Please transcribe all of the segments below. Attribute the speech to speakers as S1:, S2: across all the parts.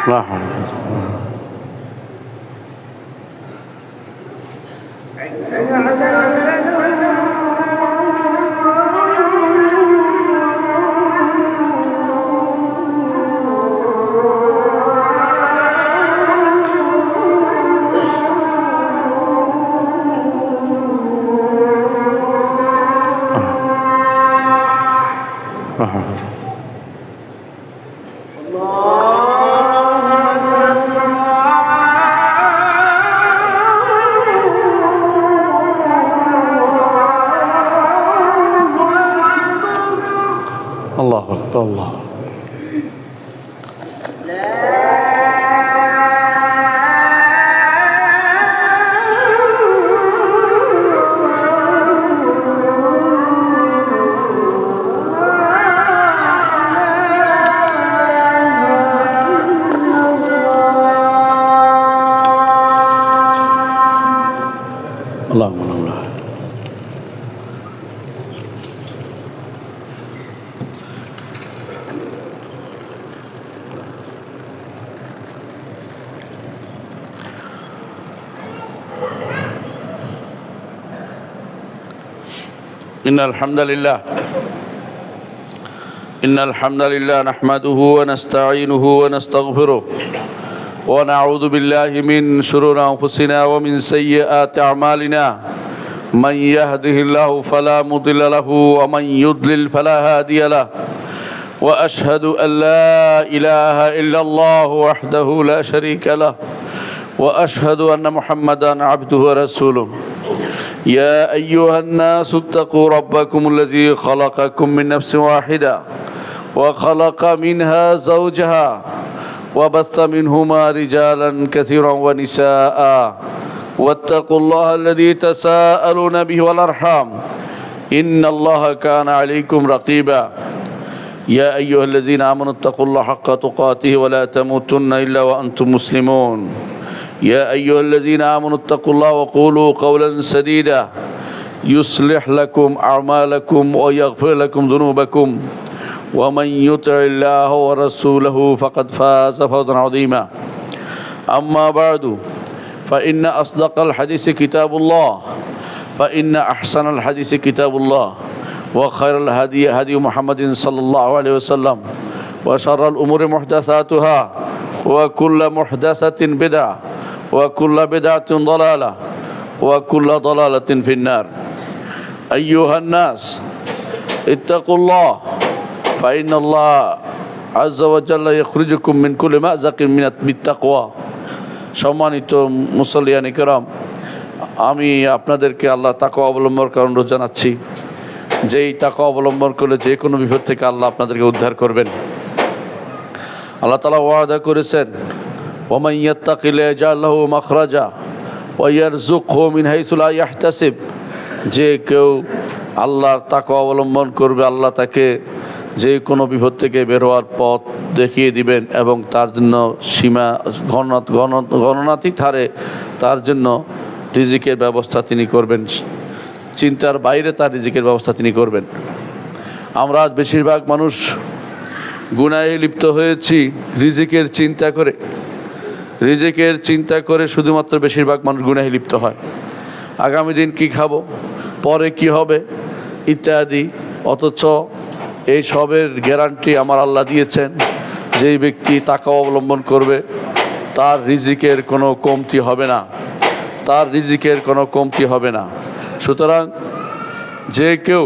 S1: لا حول الله أكبر الله اللهم الله إن الحمد لله نحمده ونستعينه ونستغفره ونعوذ بالله من شرور أنفسنا ومن سيئات أعمالنا من يهده الله فلا مضل له ومن يضلل فلا هادي له وأشهد أن لا إله إلا الله وحده لا شريك له وأشهد أن محمدا عبده ورسوله يا أيها الناس اتقوا ربكم الذي خلقكم من نفس واحدة وخلق منها زوجها وبث منهما رجالا كثيرا ونساء واتقوا الله الذي تساءلون به والأرحام إن الله كان عليكم رقيبا يا أيها الذين آمنوا اتقوا الله حق تقاته ولا تموتن إلا وأنتم مسلمون يا أيها الذين آمنوا اتقوا الله وقولوا قولا سديدا يصلح لكم أعمالكم ويغفر لكم ذنوبكم ومن يطع الله ورسوله فقد فاز فوزا عظيما أما بعد فإن أصدق الحديث كتاب الله فإن أحسن الحديث كتاب الله وخير الهدي هدي محمد صلى الله عليه وسلم وشر الأمور محدثاتها وكل محدثة بدعة وكل بدعة ضلالة وكل ضلالة في النار أيها الناس اتقوا الله فإن الله عز وجل يخرجكم من كل مأزق بالتقوى সম্মানিত মুসল্লিয়ান কিরাম, আমি আপনাদেরকে আল্লাহ তাকওয়া অবলম্বন করার অনুরোধ জানাচ্ছি। যেই তাকওয়া অবলম্বন করলে যে কোনো বিপদ থেকে আল্লাহ আপনাদেরকে উদ্ধার করবেন। আল্লাহ তাআলা ওয়াদা করেছেন, ওয়ামান ইয়াত্তাকিল্লাহ ইয়াজআল লাহু মাখরাজা ওয়া ইয়ারযুকহু মিন হাইসু লা ইয়াহতাসিব। যে কেউ আল্লাহর তাকওয়া অবলম্বন করবে, আল্লাহ তাকে যে কোনো বিপদ থেকে বের হওয়ার পথ দেখিয়ে দিবেন এবং তার জন্য সীমা গণনাতীত হারে তার জন্য রিজিকের ব্যবস্থা তিনি করবেন। চিন্তার বাইরে তার রিজিকের ব্যবস্থা তিনি করবেন। আমরা আজ বেশিরভাগ মানুষ গুনাহে লিপ্ত হয়েছি রিজিকের চিন্তা করে শুধুমাত্র বেশিরভাগ মানুষ গুনাহে লিপ্ত হয়। আগামী দিন কি খাবো, পরে কি হবে ইত্যাদি। অথচ এই সবের গ্যারান্টি আমার আল্লাহ দিয়েছেন, যেই ব্যক্তি তাকওয়া অবলম্বন করবে তার রিজিকের কোনো কমতি হবে না, সুতরাং যে কেউ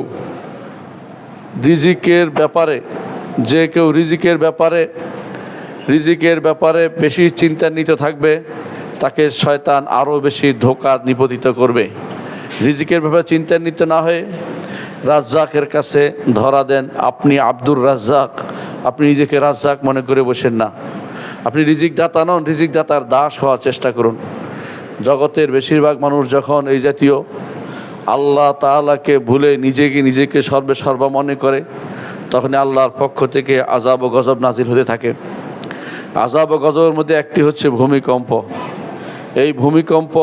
S1: রিজিকের ব্যাপারে বেশি চিন্তান্বিত থাকবে, তাকে শয়তান আরও বেশি ধোঁকা নিপতিত করবে। রিজিকের ব্যাপারে চিন্তান্বিত না হয়ে রাজ্জাকের কাছে ধরা দেন। আপনি আব্দুর রাজ্জাক, আপনি নিজেকে রাজ্জাক মনে করে বসেন না। আপনি রিজিক দাতা নন, রিজিক দাতার দাস হওয়ার চেষ্টা করুন। জগতের বেশিরভাগ মানুষ যখন এই জাতীয় আল্লাহ তাআলাকে ভুলে নিজেকে সর্বা মনে করে, তখন আল্লাহর পক্ষ থেকে আযাব ও গজব নাজিল হতে থাকে। আযাব ও গজবের মধ্যে একটি হচ্ছে ভূমিকম্প। এই ভূমিকম্প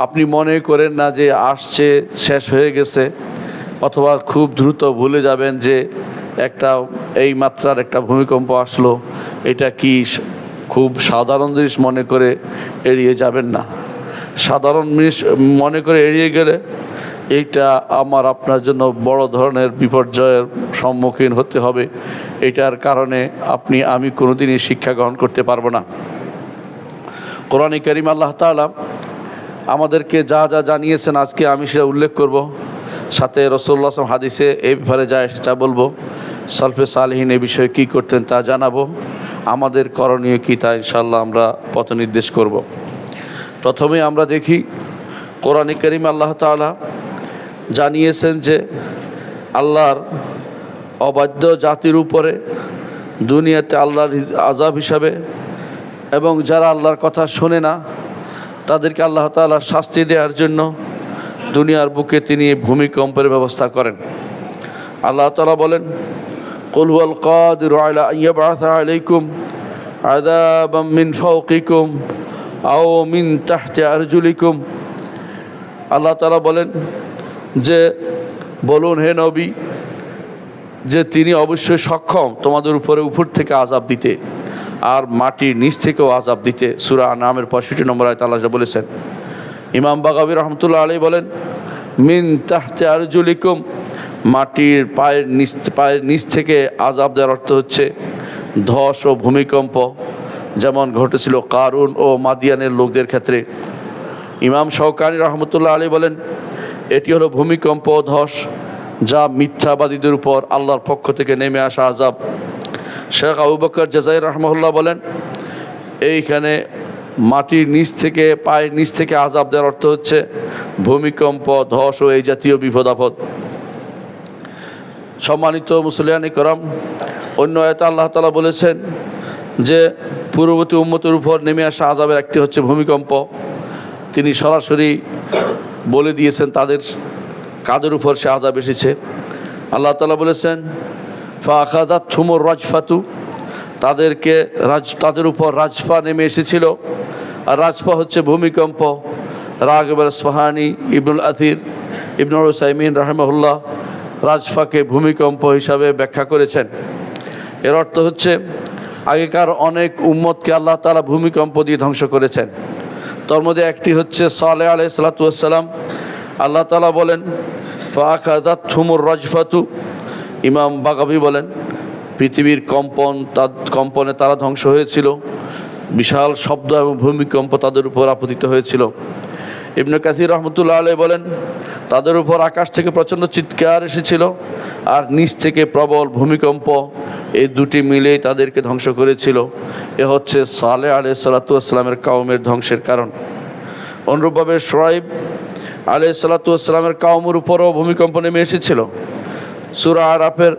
S1: আপনি মনে করেন না যে আসছে, শেষ হয়ে গেছে, অথবা খুব দ্রুত ভুলে যাবেন যে এই মাত্রার একটা ভূমিকম্প আসলো, এটা কি খুব সাধারণ জিনিস মনে করে এড়িয়ে যাবেন না। সাধারণ জিনিস মনে করে এড়িয়ে গেলে এইটা আপনার জন্য বড় ধরনের বিপর্যয়ের সম্মুখীন হতে হবে। এটার কারণে আমি কোনোদিনই শিক্ষা গ্রহণ করতে পারবো না। কোরআন কারীম আল্লাহ তাআলা আমাদেরকে যা জানিয়েছেন আজকে আমি সেটা উল্লেখ করব, সাথে রাসূলুল্লাহ সাল্লাল্লাহু আলাইহি ওয়াসাল্লাম হাদিসে এই ব্যাপারে যা এসেছে বলবো। সালফে সালেহিন এই বিষয়ে কী করতেন তা জানাবো। আমাদের করণীয় কী তা ইনশাআল্লাহ আমরা পথ নির্দেশ করব। প্রথমে আমরা দেখি কোরআন কারীম আল্লাহ তাআলা জানিয়েছেন যে আল্লাহর অবাধ্য জাতির উপরে দুনিয়াতে আল্লাহর আযাব হিসাবে, এবং যারা আল্লাহর কথা শোনে না তাদেরকে আল্লাহ তাআলা শাস্তি দেওয়ার জন্য দুনিয়ার বুকে তিনি ভূমিকম্পের ব্যবস্থা করেন। আল্লাহ তাআলা বলেন, কুল হুয়াল কাদিরু আলা আন ইয়াবআসা আলাইকুম আযাবাম মিন ফাওকিকুম আও মিন তাহতি আরজুলিকুম। আল্লাহ তাআলা বলেন যে বলুন হে নবী, যে তিনি অবশ্যই সক্ষম তোমাদের উপরে উপর থেকে আযাব দিতে আর মাটির নিচ থেকেও আযাব দিতে। সূরা আনআমের 65 নম্বর আয়াতে আল্লাহ বলেছেন। ইমাম বাগাবী রহমতুল্লাহ আলাইহি বলেন, মিন তাহতি আরজুলিকুম, মাটির পায়ের নিচ থেকে আযাব দেওয়ার অর্থ হচ্ছে ধস ও ভূমিকম্প, যেমন ঘটেছিল কারুন ও মাদিয়ানের লোকদের ক্ষেত্রে। ইমাম শাওকানী রহমতুল্লাহ আলাইহি বলেন, এটি হলো ভূমিকম্প ও ধস, যা মিথ্যাবাদীদের উপর আল্লাহর পক্ষ থেকে নেমে আসা আযাব। শেখ আবু বকর জাযাইর রাহমাহুল্লাহ বলেন, এইখানে মাটির নিচ থেকে পায়ের নিচ থেকে আযাব দেওয়ার অর্থ হচ্ছে ভূমিকম্প, ধস ও এই জাতীয় বিপদ আপদ। সম্মানিত মুসলিয়ানে করম, অন্য আয়াতে আল্লাহ তাআলা বলেছেন যে পূর্ববর্তী উম্মতের উপর নেমে আসা আযাবের একটি হচ্ছে ভূমিকম্প। তিনি সরাসরি বলে দিয়েছেন তাদের কাদের উপর সে আযাব এসেছে। আল্লাহ তাআলা বলেছেন, ফাআখাযাতহুমুর রাজফাতু, তাদের উপর রাজফা নেমে এসেছিল। আর রাজফা হচ্ছে ভূমিকম্প। রাগিব আল-ইসফাহানি, ইবনুল আথির, ইবনুল উসাইমিন রাহিমাহুল্লাহ রাজফাকে ভূমিকম্প হিসাবে ব্যাখ্যা করেছেন। এর অর্থ হচ্ছে আগেকার অনেক উম্মতকে আল্লাহ তাআলা ভূমিকম্প দিয়ে ধ্বংস করেছেন। তার মধ্যে একটি হচ্ছে সালেহ আলাইহিস সালাতু ওয়াস সালাম। আল্লাহ তাআলা বলেন ফাআখাযাতহুমুর রাজফাতু, ইমাম বাগাবী বলেন পৃথিবীর কম্পনে তারা ধ্বংস হয়েছিল, বিশাল শব্দ এবং ভূমিকম্প তাদের উপর আপতিত হয়েছিল। ইবনে কাসির রহমতুল্লাহ আলাইহি বলেন তাদের উপর আকাশ থেকে প্রচণ্ড চিৎকার এসেছিল আর নিচ থেকে প্রবল ভূমিকম্প, এই দুটি মিলেই তাদেরকে ধ্বংস করেছিল। এ হচ্ছে সালেহ আলাইহিস সালাতু ওয়াস সালামের কওমের ধ্বংসের কারণ। অনুরূপভাবে শুআয়ব আলাইহিস সালাতু ওয়াস সালামের কওমের উপরও ভূমিকম্প নেমে এসেছিল। সূরা আরাফের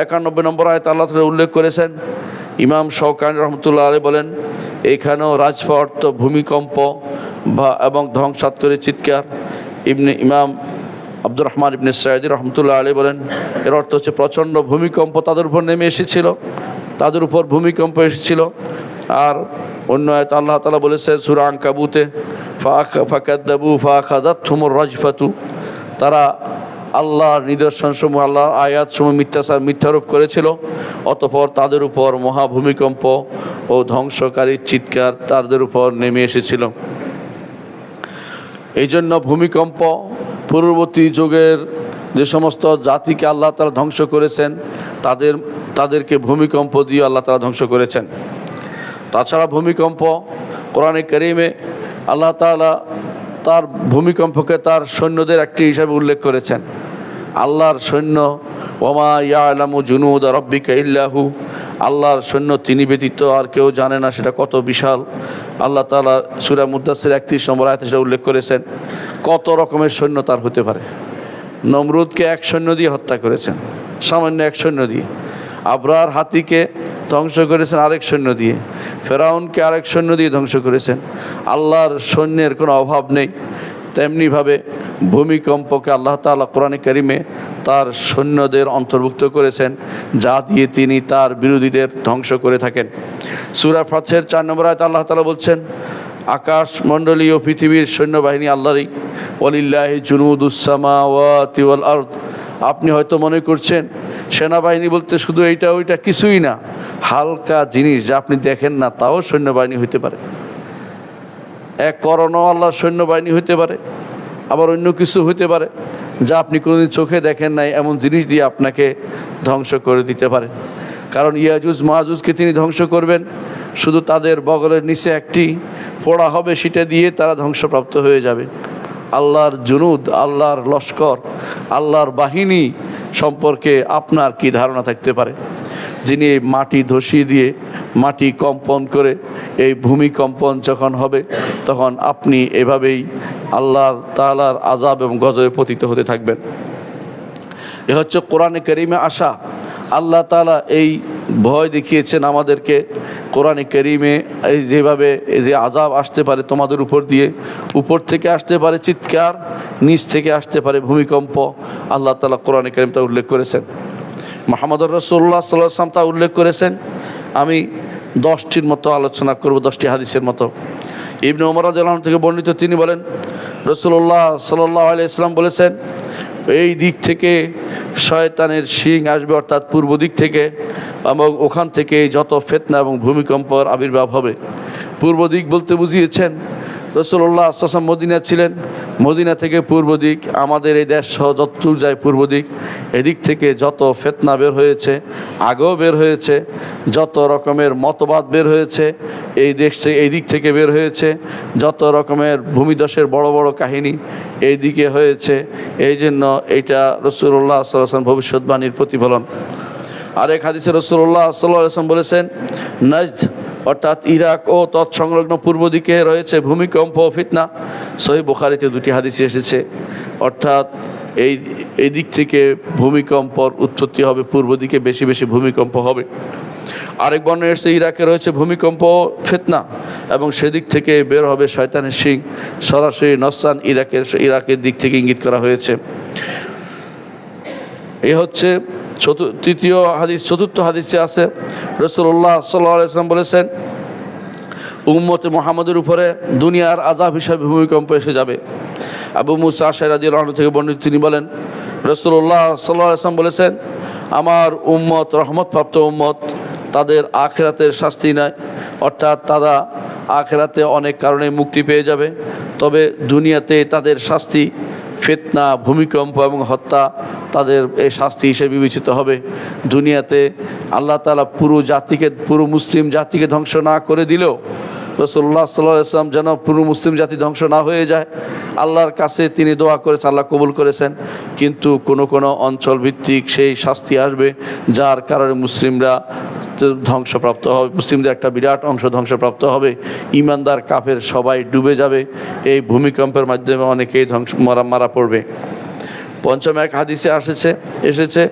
S1: 91 নম্বর আয়াতে আল্লাহ তাআলা উল্লেখ করেছেন। ইমাম শাওকানী রহমতুল্লাহ আলাইহি বলেন এইখানেও রাজফা অর্থ ভূমিকম্প এবং ধ্বংসাত্মক চিৎকার। ইমাম আব্দুর রহমান ইবনে সাঈদী রহমতুল্লাহ আলাইহি বলেন এর অর্থ হচ্ছে প্রচণ্ড ভূমিকম্প তাদের উপর নেমে এসেছিল, তাদের উপর ভূমিকম্প এসেছিল। আর অন্য আয়াতে আল্লাহ তাআলা বলেছেন সূরা আনকাবুতে ফাকাদ্দাবু ফাআখাযাতহুমুর রাজফাতু, তারা আল্লাহর নিদর্শনসমূহ আল্লাহর আয়াতসমূহ মিথ্যারোপ করেছিল, অতঃপর তাদের উপর মহা ভূমিকম্প ও ধ্বংসকারী চিৎকার তাদের উপর নেমে এসেছিল। এই জন্য ভূমিকম্প পূর্ববর্তী যুগের যে সমস্ত জাতিকে আল্লাহ তাআলা ধ্বংস করেছেন তাদেরকে ভূমিকম্প দিয়ে আল্লাহ তাআলা ধ্বংস করেছেন। তাছাড়া ভূমিকম্প কোরআনে কারীমে আল্লাহ তাআলা তার ভূমিকম্পকে তার সৈন্যদের একটি হিসাবে উল্লেখ করেছেন। আল্লাহর সৈন্য ওমা ইয়ালামু জুনুদা রাব্বিকা ইল্লাহু, আল্লাহর সৈন্য তিনি ব্যতীত আর কেউ জানে না সেটা কত বিশাল। আল্লাহ তাআলা সূরা মুদ্দাসসির 31 নম্বর আয়াতে সেটা উল্লেখ করেছেন। কত রকমের সৈন্য তার হতে পারে। নমরুদকে এক সৈন্য দিয়ে হত্যা করেছেন, সামান্য এক সৈন্য দিয়ে। আবরার হাতিকে ধ্বংস করেছেন আরেক সৈন্য দিয়ে। ফেরাউনকে আরেক সৈন্য দিয়ে ধ্বংস করেছেন। আল্লাহর সৈন্যের কোনো অভাব নেই। তেমনিভাবে ভূমিকম্পকে আল্লাহ তাআলা কোরআনে কারীমে তার সৈন্যদের অন্তর্ভুক্ত করেছেন, যা দিয়ে তিনি তার বিরোধীদের ধ্বংস করে থাকেন। সূরা ফাতহের 4 নম্বর আয়াতে আল্লাহ তাআলা বলছেন আকাশ মণ্ডলী ও পৃথিবীর সৈন্যবাহিনী আল্লাহরই। ওয়ালিল্লাহি জুনুদুস সামাওয়াতি ওয়াল আরদ। আপনি হয়তো মনে করছেন সেনাবাহিনী বলতে শুধু এইটা ওইটা, কিছুই না। হালকা জিনিস যা আপনি দেখেন না তাও সৈন্যবাহিনী হইতে পারে। এক করোনা আল্লাহর সৈন্যবাহিনী হইতে পারে, আবার অন্য কিছু হইতে পারে যা আপনি কোনোদিন চোখে দেখেন নাই, এমন জিনিস দিয়ে আপনাকে ধ্বংস করে দিতে পারে। কারণ ইয়াজুজ মাজুজকে তিনি ধ্বংস করবেন, শুধু তাদের বগলের নিচে একটি ফোড়া হবে, সেটা দিয়ে তারা ধ্বংসপ্রাপ্ত হয়ে যাবে। আল্লাহর জুনুদ, আল্লাহর লস্কর, আল্লাহর বাহিনী সম্পর্কে আপনার কি ধারণা থাকতে পারে? যিনি মাটি ধসিয়ে দিয়ে মাটি কম্পন করে এই ভূমিকম্পন যখন হবে তখন আপনি এভাবেই আল্লাহ তাআলার আযাব এবং গজবে পতিত হতে থাকবেন। এ হচ্ছে কোরআনে কারীমে আসা। আল্লাহ তাআলা এই ভয় দেখিয়েছেন আমাদেরকে কোরআনে কারীমে, এই যেভাবে এই যে আযাব আসতে পারে তোমাদের উপর দিয়ে, উপর থেকে আসতে পারে চিৎকার, নিচ থেকে আসতে পারে ভূমিকম্প, আল্লাহ তাআলা কোরআনে কারীম তা উল্লেখ করেছেন। মুহাম্মদুর রাসূলুল্লাহ সাল্লাল্লাহু আলাইহি ওয়াসাল্লাম তা উল্লেখ করেছেন। আমি 10টির মতো আলোচনা করব, 10টি হাদিসের মতো। ইবনে ওমর রাদিয়াল্লাহু আনহু থেকে বর্ণিত, তিনি বলেন রাসূলুল্লাহ সাল্লাল্লাহু আলাইহি ওয়াসাল্লাম বলেছেন এই দিক থেকে শয়তানের শিং আসবে, অর্থাৎ পূর্ব দিক থেকে, এবং ওখান থেকে যত ফিতনা এবং ভূমিকম্পর আবির্ভাব হবে। পূর্ব দিক বলতে বুঝিয়েছেন রাসূলুল্লাহ সাল্লাল্লাহু আলাইহি ওয়াসাল্লাম মদিনা ছিলেন, মদিনা থেকে পূর্ব দিক, আমাদের এই দেশ সহ যতদূর যায় পূর্ব দিক, এদিক থেকে যত ফিতনা বের হয়েছে, আগেও বের হয়েছে, যত রকমের মতবাদ বের হয়েছে এই দেশ থেকে, এই দিক থেকে বের হয়েছে, যত রকমের ভূমিধসের বড় বড় কাহিনী এই দিকে হয়েছে। এই জন্য এইটা রাসূলুল্লাহ সাল্লাল্লাহু আলাইহি ওয়াসাল্লাম ভবিষ্যৎবাণীর প্রতিফলন। আরেক হাদিসে রাসূলুল্লাহ সাল্লাল্লাহু আলাইহি ওয়াসাল্লাম বলেছেন নাজদ অর্থাৎ ইরাক ও তৎসংলগ্ন পূর্ব দিকে রয়েছে ভূমিকম্প ও ফিতনা। সহিহ বুখারীতে 2টি হাদিস এসেছে, অর্থাৎ এই দিক থেকে ভূমিকম্পর উৎপত্তি হবে, পূর্ব দিকে বেশি বেশি ভূমিকম্প হবে। আরেক বর্ণনায় এসেছে ইরাকে রয়েছে ভূমিকম্প ফিতনা এবং সেদিক থেকে বের হবে শয়তানের শিং। সরাসরি নসরান ইরাকের দিক থেকে ইঙ্গিত করা হয়েছে। এ হচ্ছে তৃতীয় হাদিস। চতুর্থ হাদিসে আছে রাসূলুল্লাহ সাল্লাল্লাহু আলাইহি ওয়াসাল্লাম বলেছেন উম্মতে মুহাম্মদের উপরে দুনিয়ার আযাব হিসাবে ভূমিকম্প এসে যাবে। আবু মুসা আশআরী রাদিয়াল্লাহু আনহু থেকে বর্ণিত, তিনি বলেন রাসূলুল্লাহ সাল্লাল্লাহু আলাইহি ওয়াসাল্লাম বলেছেন আমার উম্মত রহমতপ্রাপ্ত উম্মত, তাদের আখিরাতের শাস্তি নাই, অর্থাৎ তারা আখিরাতে অনেক কারণে মুক্তি পেয়ে যাবে। তবে দুনিয়াতে তাদের শাস্তি ফিতনা, ভূমিকম্প এবং হত্যা তাদের এই শাস্তি হিসেবে বিবেচিত হবে। দুনিয়াতে আল্লাহ তাআলা পুরো মুসলিম জাতিকে ধ্বংস না করে দিলেও রাসূলুল্লাহ সাল্লাল্লাহু আলাইহি ওয়াসাল্লাম যেন পুরো মুসলিম জাতি ধ্বংস না হয়ে যায়, আল্লাহর কাছে তিনি দোয়া করেছেন, আল্লাহ কবুল করেছেন। কিন্তু কোনো অঞ্চল ভিত্তিক সেই শাস্তি আসবে যার কারণে মুসলিমরা ধ্বংসপ্রাপ্ত হবে, মুসলিমদের একটা বিরাট অংশ ধ্বংসপ্রাপ্ত হবে। ঈমানদার কাফের সবাই ডুবে যাবে। এই ভূমিকম্পের মাধ্যমে অনেকেই মারা পড়বে। পঞ্চম এক হাদিসে এসেছে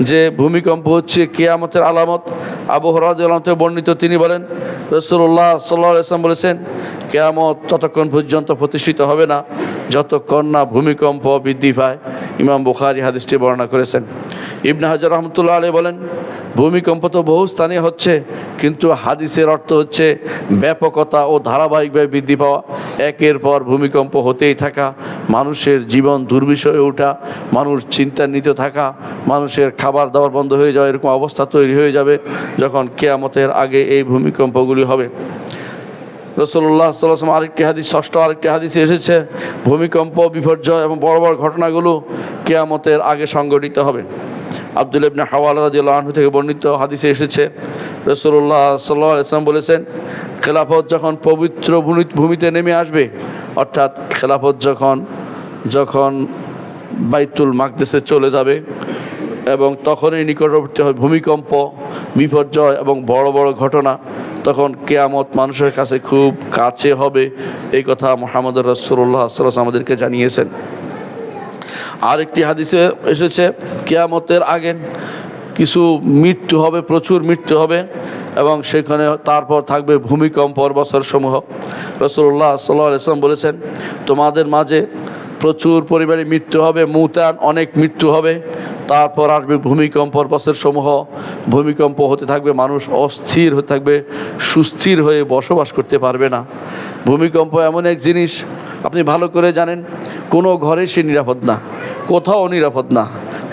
S1: যে ভূমিকম্প হচ্ছে কিয়ামতের আলামত। আবু হুরায়রা রাদিয়াল্লাহু আনহু বর্ণিত, তিনি বলেন রাসূলুল্লাহ সাল্লাল্লাহু আলাইহি ওয়াসাল্লাম বলেছেন, কিয়ামত ততক্ষণ পর্যন্ত প্রতিষ্ঠিত হবে না যতক্ষণ না ভূমিকম্প বৃদ্ধি পায়। ইমাম বুখারী হাদিসটি বর্ণনা করেছেন। ইবনে হাজার রাহমাতুল্লাহ আলাইহি বলেন, ভূমিকম্প তো বহু স্থানে হচ্ছে, কিন্তু হাদিসের অর্থ হচ্ছে ব্যাপকতা ও ধারাবাহিকভাবে বৃদ্ধি পাওয়া, একের পর ভূমিকম্প হতেই থাকা, মানুষের জীবন দুর্বিষহে ওঠা, মানুষ চিন্তান্বিত থাকা, মানুষের খাবার দাবার বন্ধ হয়ে যাওয়া, এরকম অবস্থা তৈরি হয়ে যাবে যখন কিয়ামতের আগে এই ভূমিকম্পগুলি হবে। রাসূলুল্লাহ সাল্লাল্লাহু আলাইহি ওয়াসাল্লাম ষষ্ঠ আরেকটি হাদিসে এসেছে ভূমিকম্প, বিপর্যয় এবং বড় বড় ঘটনাগুলো কিয়ামতের আগে সংঘটিত হবে। আব্দুল্লাহ ইবনে হাওয়ালা রাদিয়াল্লাহু আনহু থেকে বর্ণিত হাদিসে এসেছে রাসূলুল্লাহ সাল্লাল্লাহু আলাইহি ওয়াসাল্লাম বলেছেন, খেলাফত যখন পবিত্র ভূমিতে নেমে আসবে, অর্থাৎ খেলাফত যখন বাইতুল মাকদেসে চলে যাবে এবং তখনই নিকটবর্তী হয় ভূমিকম্প, বিপর্যয় এবং বড় বড় ঘটনা, তখন কিয়ামত মানুষের কাছে খুব কাছে হবে। এই কথা মুহাম্মদ রাসূলুল্লাহ সাল্লাল্লাহু আলাইহি ওয়াসাল্লাম আমাদেরকে জানিয়েছেন। আরেকটি হাদিসে এসেছে কিয়ামতের আগে কিছু মৃত্যু হবে, প্রচুর মৃত্যু হবে এবং সেখানে তারপর থাকবে ভূমিকম্পর বছরসমূহ। রাসূলুল্লাহ সাল্লাল্লাহু আলাইহি ওয়াসাল্লাম বলেছেন, তোমাদের মাঝে প্রচুর পরিমাণে মৃত্যু হবে, মুতান অনেক মৃত্যু হবে, তারপর আসবে ভূমিকম্পর বছরসমূহ। ভূমিকম্প হতে থাকবে, মানুষ অস্থির হতে থাকবে, সুস্থির হয়ে বসবাস করতে পারবে না। ভূমিকম্প এমন এক জিনিস আপনি ভালো করে জানেন, কোনো ঘরে সে নিরাপদ না, কোথাও নিরাপদ না।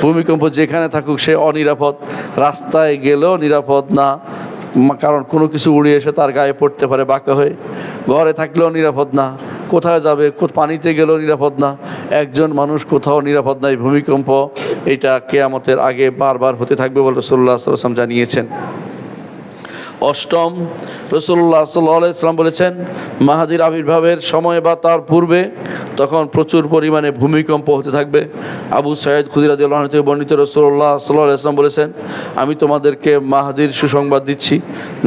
S1: ভূমিকম্প যেখানে থাকুক সে অনিরাপদ, রাস্তায় গেলেও নিরাপদ না, কারণ কোনো কিছু উড়ে এসে তার গায়ে পড়তে পারে বাঁকা হয়ে। ঘরে থাকলেও নিরাপদ না, কোথায় যাবে, পানিতে গেলেও নিরাপদ না, একজন মানুষ কোথাও নিরাপদ নাই। ভূমিকম্প এটা কিয়ামতের আগে বারবার হতে থাকবে বলে রাসূলুল্লাহ সাল্লাল্লাহু আলাইহি ওয়াসাল্লাম জানিয়েছেন। অষ্টম, রাসূলুল্লাহ সাল্লাল্লাহু আলাইহি ওয়াসাল্লাম বলেছেন, মাহাদির আবির্ভাবের সময় বা তার পূর্বে তখন প্রচুর পরিমাণে ভূমিকম্প হতে থাকবে। আবু সাঈদ খুদরি রাদিয়াল্লাহু আনহু থেকে বর্ণিত, রাসূলুল্লাহ সাল্লাল্লাহু আলাইহি ওয়াসাল্লাম বলেছেন, আমি তোমাদেরকে মাহাদির সুসংবাদ দিচ্ছি,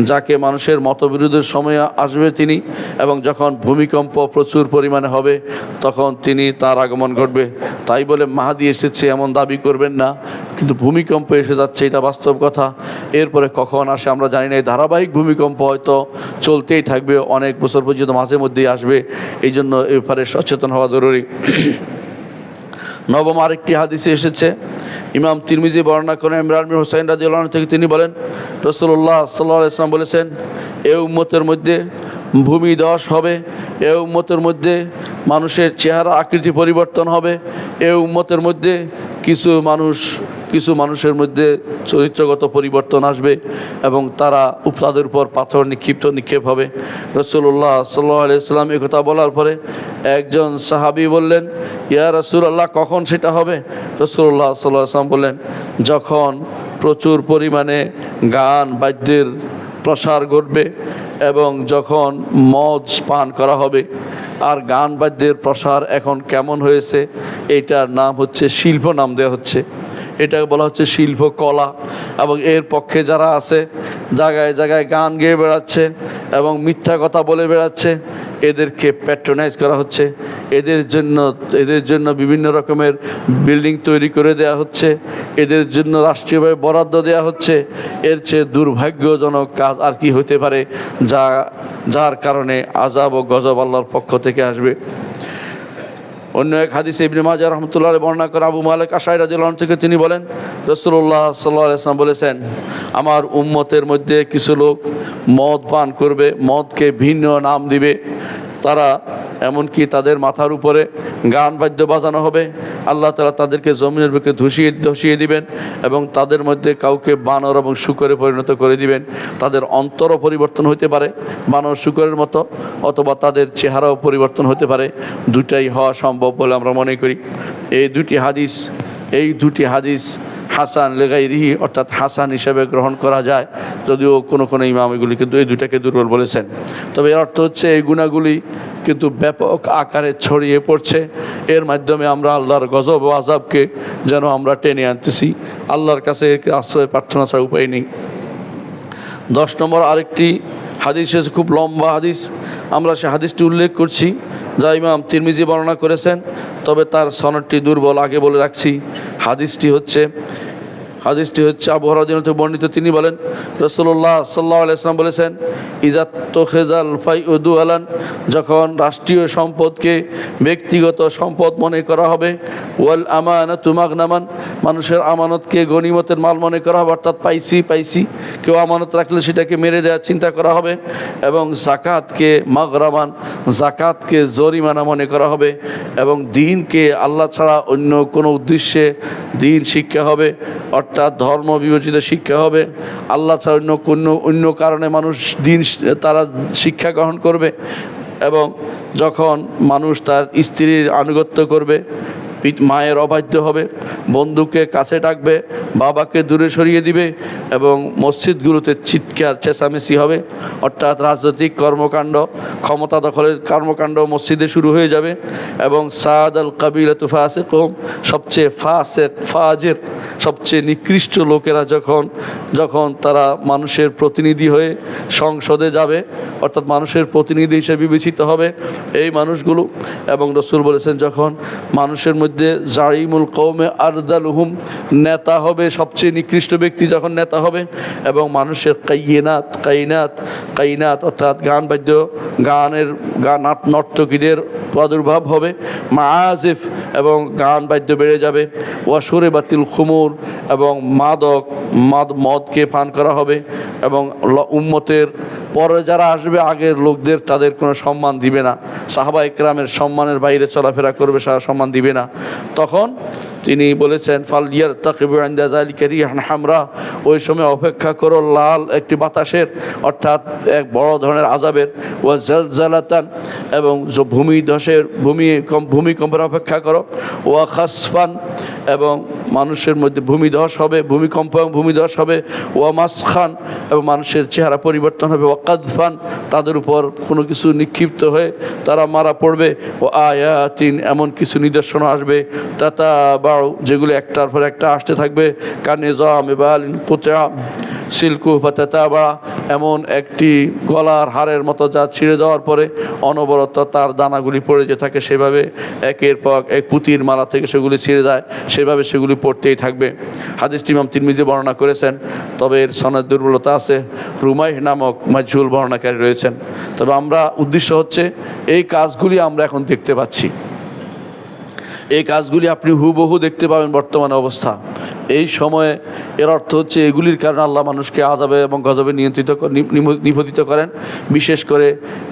S1: যাকে মানুষের মতবিরোধের সময় আসবে তিনি, এবং যখন ভূমিকম্প প্রচুর পরিমাণে হবে তখন তার আগমন ঘটবে। তাই বলে মাহাদি এসেছে এমন দাবি করবেন না, কিন্তু ভূমিকম্প এসে যাচ্ছে এটা বাস্তব কথা। এরপরে কখন আসে আমরা জানি না, এই ধারাবাহিক ভূমিকম্প হয়তো চলতেই থাকবে, অনেক বছর পর্যন্ত মাঝে মধ্যেই আসবে, এই জন্য এ ব্যাপারে সচেতন হওয়া জরুরি। নবম আরেকটি হাদিসে এসেছে, ইমাম তিরমিজি বর্ণনা করেন ইমরান বিন হুসাইন রাদিয়াল্লাহু আনহু থেকে, তিনি বলেন রাসূলুল্লাহ সাল্লাল্লাহু আলাইহি ওয়াসাল্লাম বলেছেন, এ উম্মতের মধ্যে ভূমিধস হবে, এ উম্মতের মধ্যে মানুষের চেহারা আকৃতি পরিবর্তন হবে, এ উম্মতের মধ্যে কিছু মানুষের মধ্যে চরিত্রগত পরিবর্তন আসবে এবং তাদের উপর পাথর নিক্ষেপ হবে। রাসূলুল্লাহ সাল্লাল্লাহু আলাইহি ওয়াসাল্লাম এই কথা বলার পরে একজন সাহাবী বললেন, ইয়া রাসূলুল্লাহ, কখন সেটা হবে? রাসূলুল্লাহ সাল্লাল্লাহু আলাইহি ওয়াসাল্লাম বললেন, যখন প্রচুর পরিমাণে গান বাদ্যের প্রসার ঘটবে এবং যখন মদ পান করা হবে। আর গান বাদ্যের প্রসার এখন কেমন হয়েছে, এইটার নাম হচ্ছে শিল্প নাম দেওয়া হচ্ছে, এটাকে বলা হচ্ছে শিল্পকলা। এবং এর পক্ষে যারা আছে, জায়গায় জায়গায় গান গেয়ে বেড়াচ্ছে এবং মিথ্যা কথা বলে বেড়াচ্ছে, এদেরকে প্যাট্রোনাইজ করা হচ্ছে, এদের জন্য বিভিন্ন রকমের বিল্ডিং তৈরি করে দেওয়া হচ্ছে, এদের জন্য রাষ্ট্রীয়ভাবে বরাদ্দ দেওয়া হচ্ছে। এর চেয়ে দুর্ভাগ্যজনক কাজ আর কি হতে পারে, যার কারণে আযাব ও গজব আল্লাহর পক্ষ থেকে আসবে। অন্য এক হাদিসে ইবনে মাজাহ রাহমাতুল্লাহ আলাইহি বর্ণনা করে আবু মালিক আশআরী রাদিয়াল্লাহু আনহু থেকে, তিনি বলেন রাসূলুল্লাহ সাল্লাল্লাহু আলাইহি ওয়াসাল্লাম বলেছেন, আমার উম্মতের মধ্যে কিছু লোক মদ পান করবে, মদকে ভিন্ন নাম দিবে তারা এমনকি তাদের মাথার উপরে গান বাদ্য বাজানো হবে, আল্লাহ তাআলা তাদেরকে জমিনের বুকে ধসিয়ে দিবেন এবং তাদের মধ্যে কাউকে বানর এবং শূকরে পরিণত করে দিবেন। তাদের অন্তরও পরিবর্তন হতে পারে বানর শূকরের মতো, অথবা তাদের চেহারাও পরিবর্তন হতে পারে। দুটাই হওয়া সম্ভব বলে আমরা মনে করি। এই দুটি হাদিস হাসান লেগাইরিহি অর্থাৎ হাসান হিসেবে গ্রহণ করা যায়, যদিও কোনো ইমাম এগুলিকে এই দুইটাকে দুর্বল বলেছেন। তবে এর অর্থ হচ্ছে এই গুণাগুলি কিন্তু ব্যাপক আকারে ছড়িয়ে পড়ছে। এর মাধ্যমে আমরা আল্লাহর গজব ও আযাবকে যেন আমরা টেনে আনতেছি। আল্লাহর কাছে আশ্রয় প্রার্থনা ছাড়া উপায় নেই। 10 নম্বর আরেকটি হাদিস এসে, খুব লম্বা হাদিস, আমরা সে হাদিসটি উল্লেখ করছি যা ইমাম তিরমিজি বর্ণনা করেছেন, তবে তার সনদটি দুর্বল। আগে বলে রাখছি, হাদিসটি হচ্ছে আবু হুরায়রা রাদিয়াল্লাহু আনহু বর্ণিত। তিনি বলেন, রাসূলুল্লাহ সাল্লাল্লাহু আলাইহি ওয়াসাল্লাম বলেছেন, ইজাত তুখিযাল ফাইউদু আলান, যখন রাষ্ট্রীয় সম্পদকে ব্যক্তিগত সম্পদ মনে করা হবে, ওয়াল আমানাতু মাগনামান, মানুষের আমানতকে গনিমতের মাল মনে করা হবে, অর্থাৎ পাইছি কেউ আমানত রাখলে সেটাকে মেরে দেওয়ার চিন্তা করা হবে, এবং জাকাতকে মাগরামান, জাকাতকে জরিমানা মনে করা হবে, এবং দ্বীনকে আল্লাহ ছাড়া অন্য কোনো উদ্দেশ্যে দ্বীন শিক্ষা হবে, অর্থাৎ ধর্ম বিবেচিত শিক্ষা হবে। আল্লাহ ছাড়া অন্য কারণে মানুষ দ্বীন তারা শিক্ষা গ্রহণ করবে। এবং যখন মানুষ তার স্ত্রীর আনুগত্য করবে, মায়ের অবাধ্য হবে, বন্ধুকে কাছে ডাকবে, বাবাকে দূরে সরিয়ে দিবে, এবং মসজিদগুলোতে চিৎকার চেঁচামেচি হবে, অর্থাৎ রাজনৈতিক কর্মকাণ্ড, ক্ষমতা দখলের কর্মকাণ্ড মসজিদে শুরু হয়ে যাবে। এবং সাদ আল কাবিলাতু ফাসিকুম, সবচেয়ে ফাজের সবচেয়ে নিকৃষ্ট লোকেরা যখন তারা মানুষের প্রতিনিধি হয়ে সংসদে যাবে, অর্থাৎ মানুষের প্রতিনিধি হিসেবে বিবেচিত হবে এই মানুষগুলো। এবং রাসূল বলেছেন, যখন মানুষের মধ্যে জারিমুল কওমে আরদালুহুম, নেতা হবে সবচেয়ে নিকৃষ্ট ব্যক্তি যখন নেতা হবে, এবং মানুষের কাইনাত অর্থাৎ গানের নর্তকীদের প্রাদুর্ভাব হবে, মাআজিফ এবং গান বাদ্য বেড়ে যাবে, ওয়াসুরে বাতিল খুমুর এবং মদকে পান করা হবে, এবং উম্মতের পরে যারা আসবে আগের লোকদের তাদের কোনো সম্মান দিবে না, সাহাবা ইকরামের সম্মানের বাইরে চলাফেরা করবে, সারা সম্মান দিবে না। তখন তিনি বলেছেন, ফালিয়ার তাকিবু ইনদা যালিকা রিহান হামরা, ওই সময় অপেক্ষা করো লাল একটি বাতাসের, অর্থাৎ এক বড় ধরনের আযাবের, ওয়া জালজালাতান, এবং ভূমিকম্পের অপেক্ষা করো, ওয়া খাসফান, এবং মানুষের মধ্যে ভূমিধস হবে, ভূমিকম্প এবং ভূমিধস হবে, ওয়া মাসখান, এবং মানুষের চেহারা পরিবর্তন হবে, ওয়া কাদফান, তাদের উপর কোনো কিছু নিক্ষিপ্ত হয়ে তারা মারা পড়বে, ও আয়াতিন, এমন কিছু নিদর্শন আসবে, তাতাবাউ, যেগুলো একটার পর একটা আসতে থাকবে, কানিজাম ইবালিন কুতা সিল্কু ফাতাতাবা, এমন একটি গলার হারের মতো যা ছিঁড়ে যাওয়ার পরে অনবরত তার দানাগুলি পড়ে যে থাকে, সেভাবে একের পর এক পুঁতির মালা থেকে সেগুলি ছিঁড়ে যায়, সেভাবে সেগুলি পড়তেই থাকবে। হাদিসটি ইমাম তিরমিজি বর্ণনা করেছেন, তবে এর সনদ দুর্বলতা আছে, রুমাইহ নামক মাজহুল বর্ণনাকারী রয়েছেন। তবে উদ্দেশ্য হচ্ছে এই কাজগুলি আমরা এখন দেখতে পাচ্ছি, এই কাজগুলি আপনি হুবহু দেখতে পাবেন বর্তমানে অবস্থা। এই সময়ে এর অর্থ হচ্ছে এগুলির কারণে আল্লাহ মানুষকে আযাবে এবং গজবে নিপতিত করেন। বিশেষ করে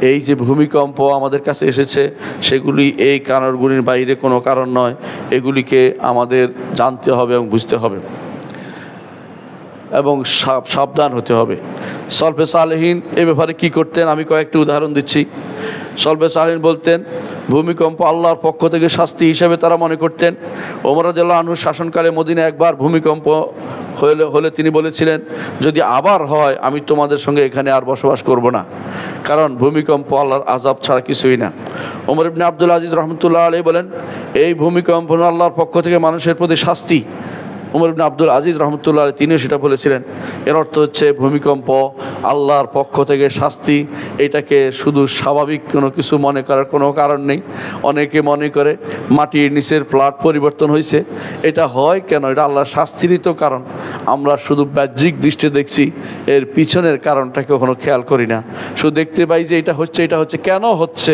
S1: এই যে ভূমিকম্প আমাদের কাছে এসেছে, সেগুলি এই কারণগুলির বাইরে কোনো কারণ নয়, এগুলিকে আমাদের জানতে হবে এবং বুঝতে হবে এবং সাবধান হতে হবে। সলফে সালেহীন এ ব্যাপারে কি করতেন আমি কয়েকটি উদাহরণ দিচ্ছি। সলফে সালেহীন বলতেন, ভূমিকম্প আল্লাহর পক্ষ থেকে শাস্তি হিসেবে তারা মনে করতেন। ওমর রাদিয়াল্লাহু আনহু শাসনকালে মদিনায় একবার ভূমিকম্প হলে তিনি বলেছিলেন, যদি আবার হয় আমি তোমাদের সঙ্গে এখানে আর বসবাস করব না, কারণ ভূমিকম্প আল্লাহর আযাব ছাড়া কিছুই না। ওমর ইবনে আব্দুল আজিজ রাহমাতুল্লাহ আলাইহি বলেন, এই ভূমিকম্প আল্লাহর পক্ষ থেকে মানুষের প্রতি শাস্তি। ওমর ইবনে আব্দুল আজিজ রহমতুল্লাহ আলাইহি তিনিও সেটা বলেছিলেন। এর অর্থ হচ্ছে ভূমিকম্প আল্লাহর পক্ষ থেকে শাস্তি, এটাকে শুধু স্বাভাবিক কোনো কিছু মনে করার কোনো কারণ নেই। অনেকে মনে করে মাটির নিচের প্লাট পরিবর্তন হয়েছে, এটা হয় কেন, এটা আল্লাহর শাস্তিরই তো কারণ। আমরা শুধু বাহ্যিক দৃষ্টি দেখছি, এর পিছনের কারণটাকে কখনো খেয়াল করি না। শুধু দেখতে পাই যে এটা হচ্ছে কেন হচ্ছে,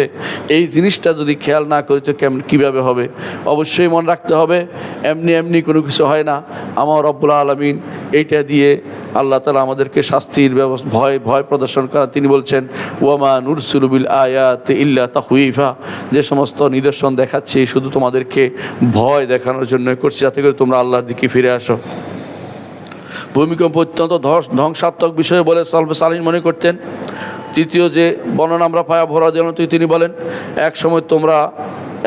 S1: এই জিনিসটা যদি খেয়াল না করি তো কীভাবে হবে। অবশ্যই মনে রাখতে হবে এমনি কোনো কিছু হয় না। আমার রব্বুল আলামিন এইটা দিয়ে আল্লাহ তাআলা আমাদেরকে শাস্তির ভয় প্রদর্শন করা। তিনি বলছেন ওয়ামা নুরসিলু বিল আয়াতি ইল্লা তাখউইফা, যে সমস্ত নিদর্শন দেখাচ্ছি শুধু তোমাদেরকে ভয় দেখানোর জন্য করছি, যাতে করে তোমরা আল্লাহর দিকে ফিরে আসো। ভূমিকম্প অত্যন্ত ধ্বংসাত্মক বিষয় বলে সালফে সালিহিন মনে করতেন। তৃতীয় যে বর্ণনা আমরা পাই আবু হুরায়রা রাদিয়াল্লাহু আনহু, তিনি বলেন এক সময় তোমরা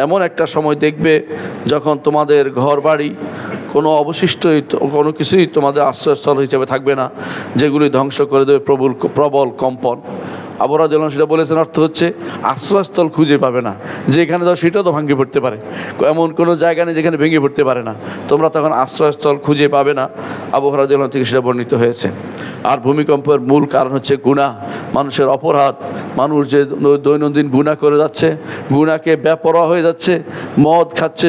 S1: এমন একটা সময় দেখবে যখন তোমাদের ঘর বাড়ি কোনো অবশিষ্টই কোনো কিছুই তোমাদের আশ্রয়স্থল হিসেবে থাকবে না, যেগুলি ধ্বংস করে দেবে প্রবল কম্পন। আবু হুরায়রা রাদিয়াল্লাহু আনহু সেটা বলেছেন, অর্থ হচ্ছে আশ্রয়স্থল খুঁজে পাবে না, যেখানে যাও সেটাও তো ভেঙে পড়তে পারে, এমন কোনো জায়গা নেই যেখানে ভেঙে পড়তে পারে না, তোমরা তখন আশ্রয়স্থল খুঁজে পাবে না। আবু হুরায়রা রাদিয়াল্লাহু আনহু থেকে সেটা বর্ণিত হয়েছে। আর ভূমিকম্পের মূল কারণ হচ্ছে গুনাহ, মানুষের অপরাধ। মানুষ যে দৈনন্দিন গুনাহ করে যাচ্ছে, গুনাহকে বেপরোয়া হয়ে যাচ্ছে, মদ খাচ্ছে,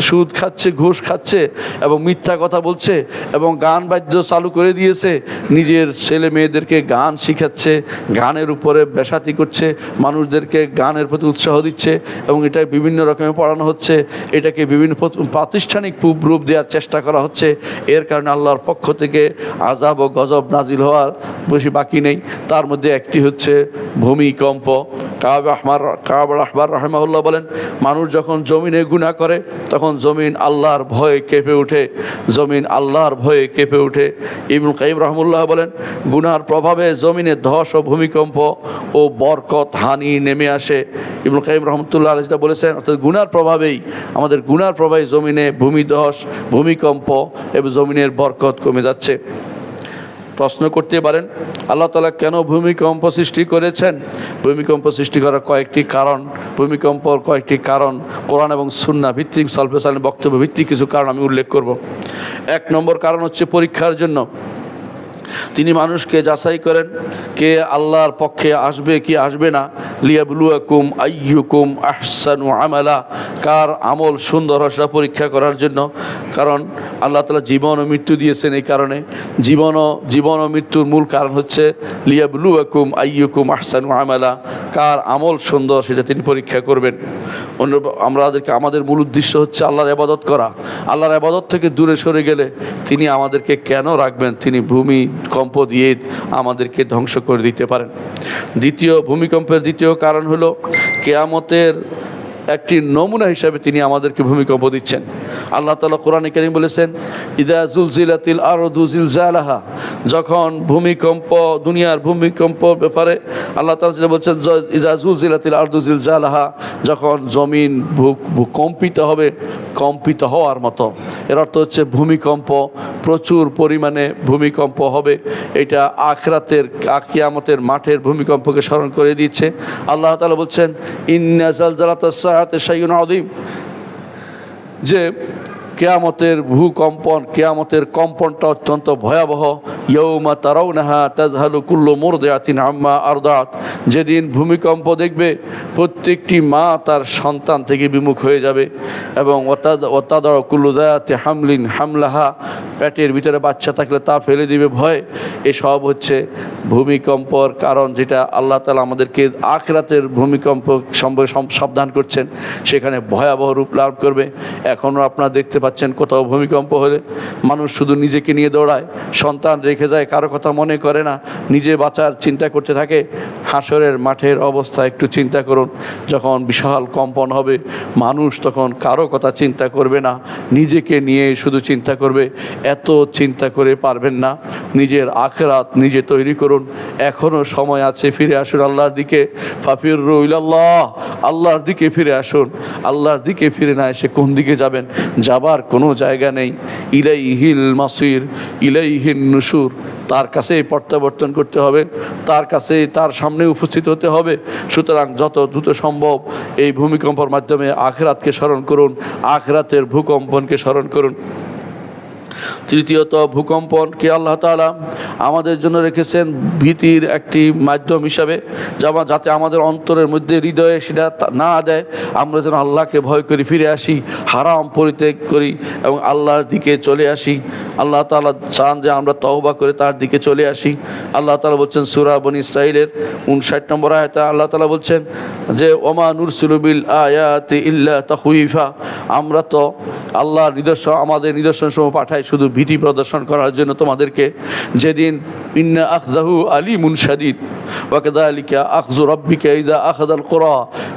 S1: সুদ খাচ্ছে, ঘুষ খাচ্ছে এবং মিথ্যা কথা বলছে এবং গান বাদ্য চালু করে দিয়েছে, নিজের ছেলে মেয়েদেরকে গান শিখাচ্ছে, গানের উপরে বেসাতি করছে, মানুষদেরকে গানের প্রতি উৎসাহ দিচ্ছে এবং এটা বিভিন্ন রকমে পড়ানো হচ্ছে, এটাকে বিভিন্ন প্রাতিষ্ঠানিক রূপ দেওয়ার চেষ্টা করা হচ্ছে। এর কারণে আল্লাহর পক্ষ থেকে আযাব ও গজব নাজিল হওয়ার বেশি বাকি নেই। তার মধ্যে একটি হচ্ছে ভূমিকম্প। কাব আহবার রাহিমাহুল্লাহ বলেন, মানুষ যখন জমিনে গুনাহ করে তখন জমিন আল্লাহর ভয়ে কেঁপে ওঠে, জমিন আল্লাহর ভয়ে কেঁপে ওঠে। ইবনুল কাইয়িম রাহিমাহুল্লাহ বলেন, গুনাহর প্রভাবে জমিনে ধস ও ভূমিকম্প ও বরকত হানি নেমে আসে। ইবনুল কাইয়িম রাহমাতুল্লাহ আলাইহি যেটা বলেছেন, অর্থাৎ গুনাহর প্রভাবেই, আমাদের গুনাহর প্রভাবে জমিনে ভূমিধস, ভূমিকম্প এবং জমিনের বরকত কমে যাচ্ছে। প্রশ্ন করতে পারেন আল্লাহ তাআলা কেন ভূমিকম্প সৃষ্টি করেছেন? ভূমিকম্প সৃষ্টি করার কয়েকটি কারণ, ভূমিকম্পর কয়েকটি কারণ কোরআন এবং সুন্নাহ ভিত্তিক সালফে সালেহিন বক্তব্য ভিত্তিক কিছু কারণ আমি উল্লেখ করব। এক নম্বর কারণ হচ্ছে পরীক্ষার জন্য। তিনি মানুষকে যাচাই করেন কে আল্লাহর পক্ষে আসবে কি আসবে না। লিয়াবলুয়াকুম আইয়ুকুম আহসানু আমালা, কার আমল সুন্দর সেটা পরীক্ষা করার জন্য। কারণ আল্লাহ তাআলা জীবন ও মৃত্যু দিয়েছেন, এই কারণে জীবন ও মৃত্যুর মূল কারণ হচ্ছে লিয়াবলুয়াকুম আইয়ুকুম আহসানু আমালা, কার আমল সুন্দর সেটা তিনি পরীক্ষা করবেন। আমাদের মূল উদ্দেশ্য হচ্ছে আল্লাহর ইবাদত করা। আল্লাহর ইবাদত থেকে দূরে সরে গেলে তিনি আমাদেরকে কেন রাখবেন? তিনি ভূমিকম্প দিয়ে আমাদেরকে ধ্বংস করে দিতে পারেন। ভূমিকম্পের দ্বিতীয় কারণ হলো কিয়ামতের একটি নমুনা হিসাবে তিনি আমাদেরকে ভূমিকম্প দিচ্ছেন। আল্লাহ তাআলা কোরআনে কারীম বলেছেন, ইদা জুলজিলাতিল আরদু জিলজালাহা, যখন ভূমিকম্প, দুনিয়ার ভূমিকম্প ব্যাপারে আল্লাহ তাআলা যেটা বলছেন, ইদা জুলজিলাতিল আরদু জিলজালাহা, যখন জমিন কম্পিত হবে, কম্পিত হওয়ার মতো। এর অর্থ হচ্ছে ভূমিকম্প, প্রচুর পরিমাণে ভূমিকম্প হবে। এটা আখিরাতের কিয়ামতের মাঠের ভূমিকম্পকে স্মরণ করে দিচ্ছে। আল্লাহ তাআলা বলছেন, ইন্না জালজালাতাস সাআতি শাইউন আযীম, যে কিয়ামতের কিয়ামতের কম্পনটা অত্যন্ত ভয়াবহ। ইয়াউমা তারাউনাহা তাযহালু কুল্লু মুরদিআতিন আম্মা আরদাত, যেদিন ভূমিকম্প দেখবে প্রত্যেকটি মা তার সন্তান থেকে বিমুখ হয়ে যাবে এবং ওয়াতাদাউ কুল্লু যাতি হামলিন হামলাহা, পেটের ভিতরে বাচ্চা থাকলে তা ফেলে দিবে ভয়। এসব হচ্ছে ভূমিকম্পর কারণ, যেটা আল্লাহ তাআলা আমাদেরকে আখিরাতের ভূমিকম্প সম্পর্কে সাবধান করছেন, সেখানে ভয়াবহ রূপ লাভ করবে। এখনও আপনারা দেখতে পাচ্ছেন কোথাও ভূমিকম্প হলে মানুষ শুধু নিজেকে নিয়ে দৌড়ায়, সন্তান রেখে যায়, কারো কথা মনে করে না, নিজে বাঁচার চিন্তা করতে থাকে। হাসরের মাঠের অবস্থা একটু চিন্তা করুন, যখন বিশাল কম্পন হবে, মানুষ তখন কারো কথা চিন্তা করবে না, নিজেকে নিয়ে শুধু চিন্তা করবে। এত চিন্তা করে পারবেন না, নিজের আখিরাত নিজে তৈরি করুন। এখনও সময় আছে, ফিরে আসুন আল্লাহর দিকে। ফাফিরু ইলাল্লাহ, আল্লাহর দিকে ফিরে আসুন। আল্লাহর দিকে ফিরে না এসে কোন দিকে যাবেন? যাবার কোনো জায়গা নেই। ইলাইহিল মাসির, ইলাইহিন নুশুর, তার কাছেই প্রত্যাবর্তন করতে হবে, তার কাছেই, তার সামনে উপস্থিত হতে হবে। সুতরাং যত দ্রুত সম্ভব এই ভূমিকম্পের মাধ্যমে আখিরাতকে স্মরণ করুন, আখিরাতের ভূকম্পনকে স্মরণ করুন। তৃতীয়ত, ভূকম্পনকে আল্লাহ তাআলা আমাদের জন্য রেখেছেন ভীতির একটি মাধ্যম হিসাবে, যাতে আমাদের অন্তরের মধ্যে, হৃদয়ে সেটা না দেয়, আমরা যেন আল্লাহকে ভয় করি, ফিরে আসি, হারাম পরিত্যাগ করি এবং আল্লাহর দিকে চলে আসি। আল্লাহ তাআলা চান যে আমরা তওবা করে তার দিকে চলে আসি। আল্লাহ তাআলা বলছেন সূরা বনী ইসরাঈলের 59 নম্বর আয়াতে আল্লাহ তাআলা বলছেন যে ওমা নুরসিলু বিল আয়াতি ইল্লা তাখউইফা, আমরা তো আল্লাহর নিদর্শন, আমাদের নিদর্শনসমূহ পাঠাই শুধু ভীতি প্রদর্শন করার জন্য তোমাদেরকে, যেদিন ইন্না আখযাহু আলীমুন শাদীদ ওয়া কাযালিকা আখযু রাব্বিকা ইযা আখাযাল কুরা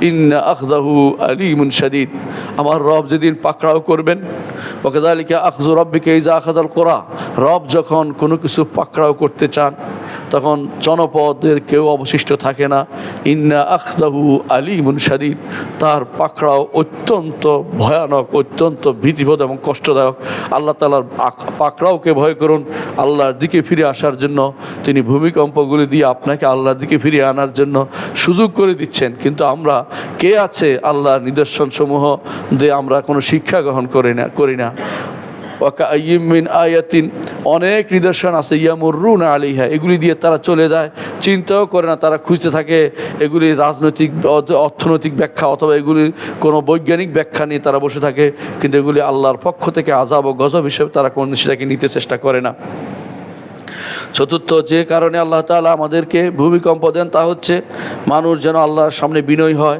S1: ইন্না আখযাহু আলীমুন শাদীদ। আমার রব যেদিন পাকড়াও করবেন, ওয়া কাযালিকা আখযু রাব্বিকা ইযা আখাযাল কুরা, রব যখন কোনো কিছু পাকড়াও করতে চান তখন জনপদের কেউ অবশিষ্ট থাকে না। ইন্না আখযাহু আলীমুন শাদীদ, তার পাকড়াও অত্যন্ত ভয়ানক, অত্যন্ত ভীতিবোধ এবং কষ্টদায়ক। আল্লাহ তাআলার পাকড়াওকে ভয় করুন। আল্লাহর দিকে ফিরে আসার জন্য তিনি ভূমিকম্পগুলি দিয়ে আপনাকে আল্লাহর দিকে ফিরিয়ে আনার জন্য সুযোগ করে দিচ্ছেন। কিন্তু আমরা কে আছে আল্লাহর নিদর্শন সমূহ দিয়ে আমরা কোনো শিক্ষা গ্রহণ করি না। ওয়াকাইয়্যিম মিন আয়াতিন, অনেক নিদর্শন আছে, ইয়ামুরুনা আলাইহা, এগুলি দিয়ে তারা চলে যায়, চিন্তাও করে না। তারা খুঁজতে থাকে এগুলি রাজনৈতিক অর্থনৈতিক ব্যাখ্যা অথবা এগুলির কোনো বৈজ্ঞানিক ব্যাখ্যা নিয়ে তারা বসে থাকে, কিন্তু এগুলি আল্লাহর পক্ষ থেকে আযাব ও গজব হিসেবে তারা কোনো সেটাকে নিতে চেষ্টা করে না। চতুর্থ যে কারণে আল্লাহ তাআলা আমাদেরকে ভূমিকম্প দেন তা হচ্ছে মানুষ যেন আল্লাহর সামনে বিনয়ী হয়,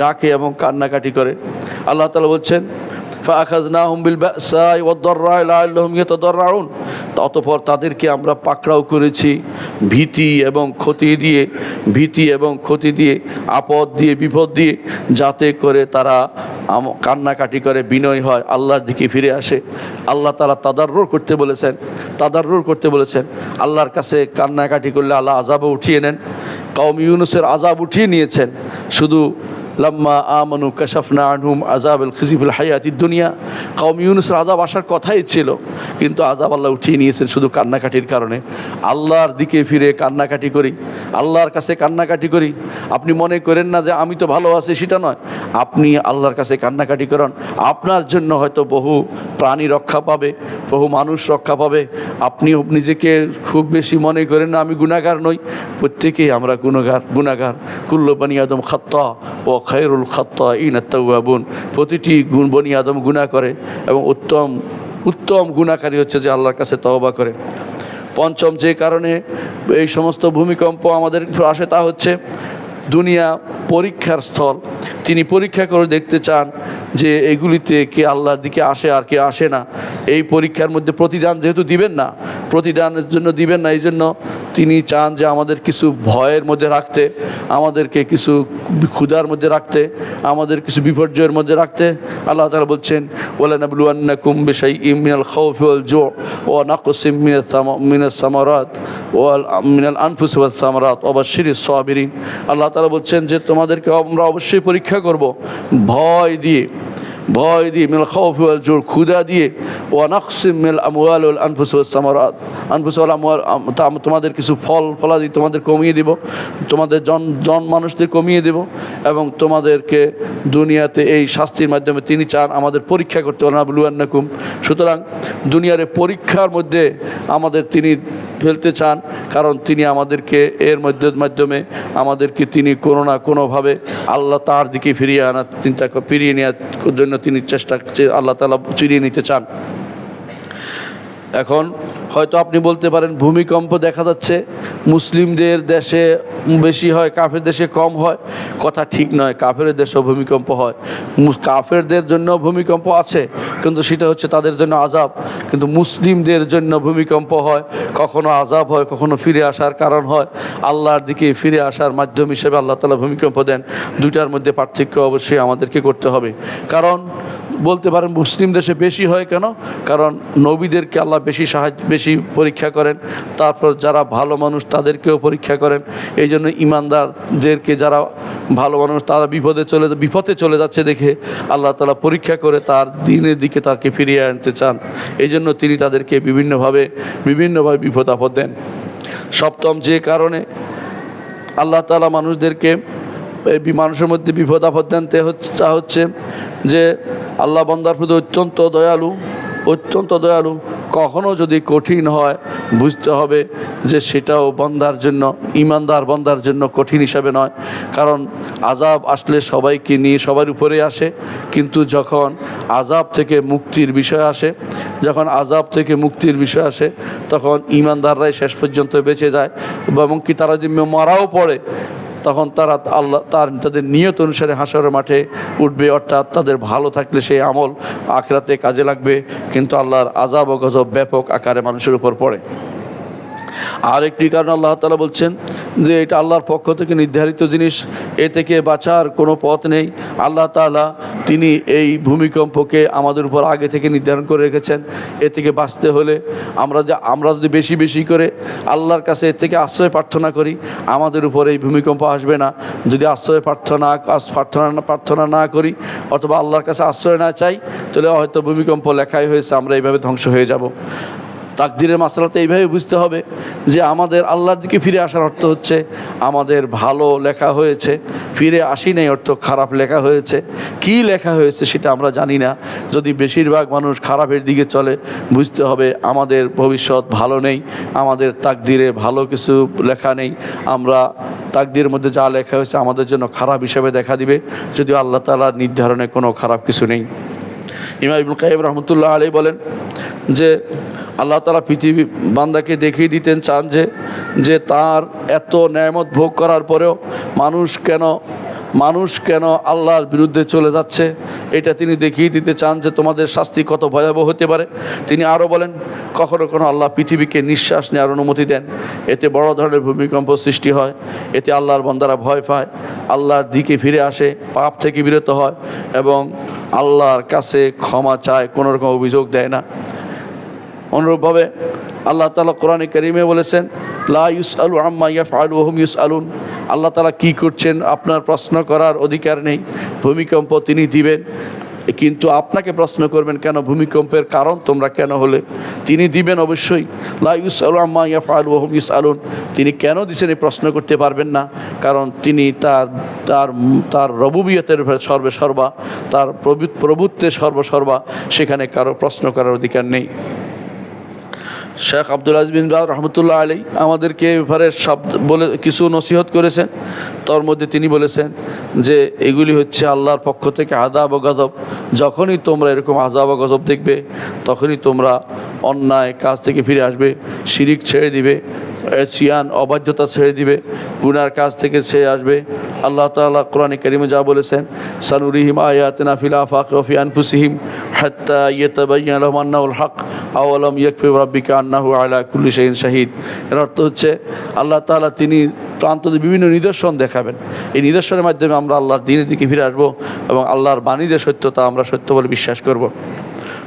S1: ডাকে এবং কান্নাকাটি করে। আল্লাহ তাআলা বলছেন ফাআখাযনাহুম বিল বাসাই ওয়াদ দাররাই লাআল্লাহুম ইয়াতাদাররাউন, অতঃপর তাদেরকে আমরা পাকড়াও করেছি ভীতি এবং ক্ষতি দিয়ে আপদ দিয়ে বিপদ দিয়ে, যাতে করে তারা কান্নাকাটি করে বিনয় হয়, আল্লাহর দিকে ফিরে আসে। আল্লাহ তাআলা তাদাররুর করতে বলেছেন। আল্লাহর কাছে কান্নাকাটি করলে আল্লাহ আযাবও উঠিয়ে নেন। কওম ইউনূসের আযাব উঠিয়ে নিয়েছেন। শুধু লাম্মা আমানু কাশাফনা আনহুম আযাবাল খিজি ফিল হায়াতিদ দুনিয়া, কওম ইউনূসের আযাব আসার কথাই ছিল, কিন্তু আযাব আল্লাহ উঠিয়ে নিয়েছেন শুধু কান্নাকাটির কারণে। আল্লাহর দিকে ফিরে কান্নাকাটি করি, আল্লাহর কাছে কান্নাকাটি করি। আপনি মনে করেন না যে আমি তো ভালো আছি, সেটা নয়। আপনি আল্লাহর কাছে কান্নাকাটি করেন, আপনার জন্য হয়তো বহু প্রাণী রক্ষা পাবে, বহু মানুষ রক্ষা পাবে। আপনি নিজেকে খুব বেশি মনে করেন না আমি গুনাহগার নই, প্রত্যেকেই আমরা গুনাহগার। কুল্লু বনি আদম খাত্তা ও খায়রুল খাত্তাইনা আত-তাওয়াবুন, প্রতিটি বনি আদম গুনাহ করে এবং উত্তম গুনাহকারী হচ্ছে যে আল্লাহর কাছে তওবা করে। পঞ্চম যে কারণে এই সমস্ত ভূমিকম্প আমাদের আসে তা হচ্ছে দুনিয়া পরীক্ষার স্থল। তিনি পরীক্ষা করে দেখতে চান যে এগুলিতে কে আল্লাহর দিকে আসে আর কে আসে না। এই পরীক্ষার মধ্যে প্রতিদান যেহেতু প্রতিদানের জন্য দিবেন না, এই জন্য তিনি চান যে আমাদের কিছু ভয়ের মধ্যে রাখতে, আমাদেরকে কিছু ক্ষুধার মধ্যে রাখতে, আমাদের কিছু বিপর্যয়ের মধ্যে রাখতে। আল্লাহ তাআলা বলছেন ওয়ালানাবলুওয়ান্নাকুম বিশাইইম মিনাল খাউফি ওয়াল জু' ওয়া নাকসিম মিনাস সামারাত ওয়া মিনাল আনফুসি ওয়াস সামারাত ওয়া বাশশিরিস সাবিরিন। আল্লাহ তাআলা বলছেন যে তোমাদেরকে আমরা অবশ্যই পরীক্ষা করব ভয় দিয়ে মিনাল খাউফি ওয়াল জু', ক্ষুধা দিয়ে, ওয়া নাকসিম মিনাল আমওয়াল ওয়াল আনফুস ওয়াস সামারাত, আনফুস ওয়াল আমওয়াল, তোমাদের কিছু ফলাদি তোমাদের কমিয়ে দেব, তোমাদের জন মানুষদের কমিয়ে দেব, এবং তোমাদেরকে দুনিয়াতে এই শাস্তির মাধ্যমে তিনি চান আমাদের পরীক্ষা করতে। ওয়ালানাবলুওয়ান্নাকুম, সুতরাং দুনিয়ার পরীক্ষার মধ্যে আমাদের তিনি ফেলতে চান, কারণ তিনি আমাদেরকে এর মাধ্যমে আমাদেরকে তিনি কোনো না কোনোভাবে আল্লাহ তার দিকে ফিরিয়ে নেওয়ার জন্য তিনি আল্লাহ তাআলা ফিরিয়ে নিতে চান। এখন হয়তো আপনি বলতে পারেন ভূমিকম্প দেখা যাচ্ছে মুসলিমদের দেশে বেশি হয়, কাফের দেশে কম হয়। কথা ঠিক নয়, কাফের দেশেও ভূমিকম্প হয়। কাফেরদের জন্য ভূমিকম্প আছে, কিন্তু সেটা হচ্ছে তাদের জন্য আযাব। কিন্তু মুসলিমদের জন্য ভূমিকম্প হয়, কখনো আযাব হয়, কখনো ফিরে আসার কারণ হয়, আল্লাহর দিকে ফিরে আসার মাধ্যম হিসেবে আল্লাহ তাআলা ভূমিকম্প দেন। দুইটার মধ্যে পার্থক্য অবশ্যই আমাদেরকে করতে হবে। কারণ বলতে পারেন মুসলিম দেশে বেশি হয় কেন? কারণ নবীদেরকে আল্লাহ বেশি পরীক্ষা করেন, তারপর যারা ভালো মানুষ তাদেরকেও পরীক্ষা করেন। এই জন্য ইমানদারদেরকে যারা ভালো মানুষ তারা বিপদে চলে যাচ্ছে দেখে আল্লাহ তাআলা পরীক্ষা করে তার দ্বীনের দিকে তাকে ফিরিয়ে আনতে চান। এই জন্য তিনি তাদেরকে বিভিন্নভাবে বিপদ আপদ দেন। সপ্তম যে কারণে আল্লাহ তাআলা মানুষের মধ্যে বিপদ আপদ দেন তা হচ্ছে যে আল্লাহ বান্দার প্রতি অত্যন্ত দয়ালু। কখনো যদি কঠিন হয় বুঝতে হবে যে সেটাও ইমানদার বান্দার জন্য কঠিন হিসাবে নয়। কারণ আযাব আসলে সবাইকে নিয়ে সবার উপরে আসে, কিন্তু যখন আযাব থেকে মুক্তির বিষয় আসে তখন ইমানদাররাই শেষ পর্যন্ত বেঁচে যায়, এবং কি তারা যদি মারাও পড়ে তখন তারা তাদের নিয়ত অনুসারে হাশরের মাঠে উঠবে, অর্থাৎ তাদের ভালো থাকলে সেই আমল আখিরাতে কাজে লাগবে, কিন্তু আল্লাহর আযাব ও গজব ব্যাপক আকারে মানুষের উপর পড়ে। আর একটি কারণ আল্লাহ তাআলা বলছেন যে এটা আল্লাহর পক্ষ থেকে নির্ধারিত জিনিস, এ থেকে বাঁচার কোনো পথ নেই। আল্লাহ তাআলা তিনি এই ভূমিকম্পকে আমাদের উপর আগে থেকে নির্ধারণ করে রেখেছেন। এ থেকে বাঁচতে হলে আমরা যদি বেশি বেশি করে আল্লাহর কাছে এর থেকে আশ্রয় প্রার্থনা করি, আমাদের উপর এই ভূমিকম্প আসবে না। যদি আশ্রয় প্রার্থনা না করি অথবা আল্লাহর কাছে আশ্রয় না চাই, তাহলে হয়তো ভূমিকম্প লেখাই হয়েছে, আমরা এইভাবে ধ্বংস হয়ে যাব। তাকদিরের মাসলাতে এইভাবে বুঝতে হবে যে আমাদের আল্লাহর দিকে ফিরে আসার অর্থ হচ্ছে আমাদের ভালো লেখা হয়েছে, ফিরে আসি নাই অর্থ খারাপ লেখা হয়েছে। কি লেখা হয়েছে সেটা আমরা জানি না। যদি বেশিরভাগ মানুষ খারাপের দিকে চলে, বুঝতে হবে আমাদের ভবিষ্যৎ ভালো নেই, আমাদের তাকদিরে ভালো কিছু লেখা নেই। আমরা তাকদিরের মধ্যে যা লেখা হয়েছে আমাদের জন্য খারাপ হিসেবে দেখা দিবে, যদিও আল্লাহ তাআলার নির্ধারণে কোনো খারাপ কিছু নেই। ইমাম ইবনে কাইয়িম রাহমাতুল্লাহ আলাইহি বলেন যে আল্লাহ তাআলা পৃথিবী বান্দাকে দেখিয়ে দিতেন চান যে তার এত নেয়ামত ভোগ করার পরেও মানুষ কেন আল্লাহর বিরুদ্ধে চলে যাচ্ছে, এটা তিনি দেখিয়ে দিতে চান যে তোমাদের শাস্তি কত ভয়াবহ হতে পারে। তিনি আরও বলেন, কখনো আল্লাহ পৃথিবীকে নিঃশ্বাস নেওয়ার অনুমতি দেন, এতে বড় ধরনের ভূমিকম্প সৃষ্টি হয়, এতে আল্লাহর বান্দারা ভয় পায়, আল্লাহর দিকে ফিরে আসে, পাপ থেকে বিরত হয় এবং আল্লাহর কাছে ক্ষমা চায়, কোনো রকম অভিযোগ দেয় না। অনুরূপভাবে আল্লাহ তাআলা কোরআনে কারিমে বলেছেন, লা ইউসআলু আম্মা ইয়াফআলু ওয়া হুম ইউসআলুন। আল্লাহ তাআলা কী করছেন আপনার প্রশ্ন করার অধিকার নেই। ভূমিকম্প তিনি দিবেন, কিন্তু আপনাকে প্রশ্ন করবেন কেন, ভূমিকম্পের কারণ তোমরা কেন হলে, তিনি দিবেন অবশ্যই। লা ইউসআলু আম্মা ইয়াফআলু ওয়া হুম ইউসআলুন। তিনি কেন দিছেন এই প্রশ্ন করতে পারবেন না, কারণ তিনি তার রবুবিয়তের সর্বেসর্বা, তার প্রভুত্বের সর্বসর্বা, সেখানে কারো প্রশ্ন করার অধিকার নেই। শেখ আব্দুল আজিজ বিন বাজ রহমতুল্লাহ আলাইহি আমাদেরকে এবারে বলে কিছু নসিহত করেছেন। তার মধ্যে তিনি বলেছেন যে এগুলি হচ্ছে আল্লাহর পক্ষ থেকে আযাব ও গজব। যখনই তোমরা এরকম আযাব ও গজব দেখবে, তখনই তোমরা অন্যায় কাজ থেকে ফিরে আসবে, শিরিক ছেড়ে দিবে, সিয়ান অবাধ্যতা ছেড়ে দিবে, গুনার কাজ থেকে ছেড়ে আসবে। আল্লাহ তাআলা কোরআনে কারিমে যা বলেছেন, সানুরিহিম আয়াতিনা ফিল আফাকি ওয়া ফি আনফুসিহিম হাত্তা ইয়াতাবায়্যানা লাহুম আন্নাহুল হক আওয়ালাম ইয়াকফি রাব্বিকা আন্নাহু আলা কুল্লি শাইইন শাহিদ। এর অর্থ হচ্ছে আল্লাহ তাআলা তিনি প্রান্তরে বিভিন্ন নিদর্শন দেখাবেন। এই নিদর্শনের মাধ্যমে আমরা আল্লাহর দ্বীনের দিকে ফিরে আসবো এবং আল্লাহর বাণী যে সত্যতা আমরা সত্য বলে বিশ্বাস করব।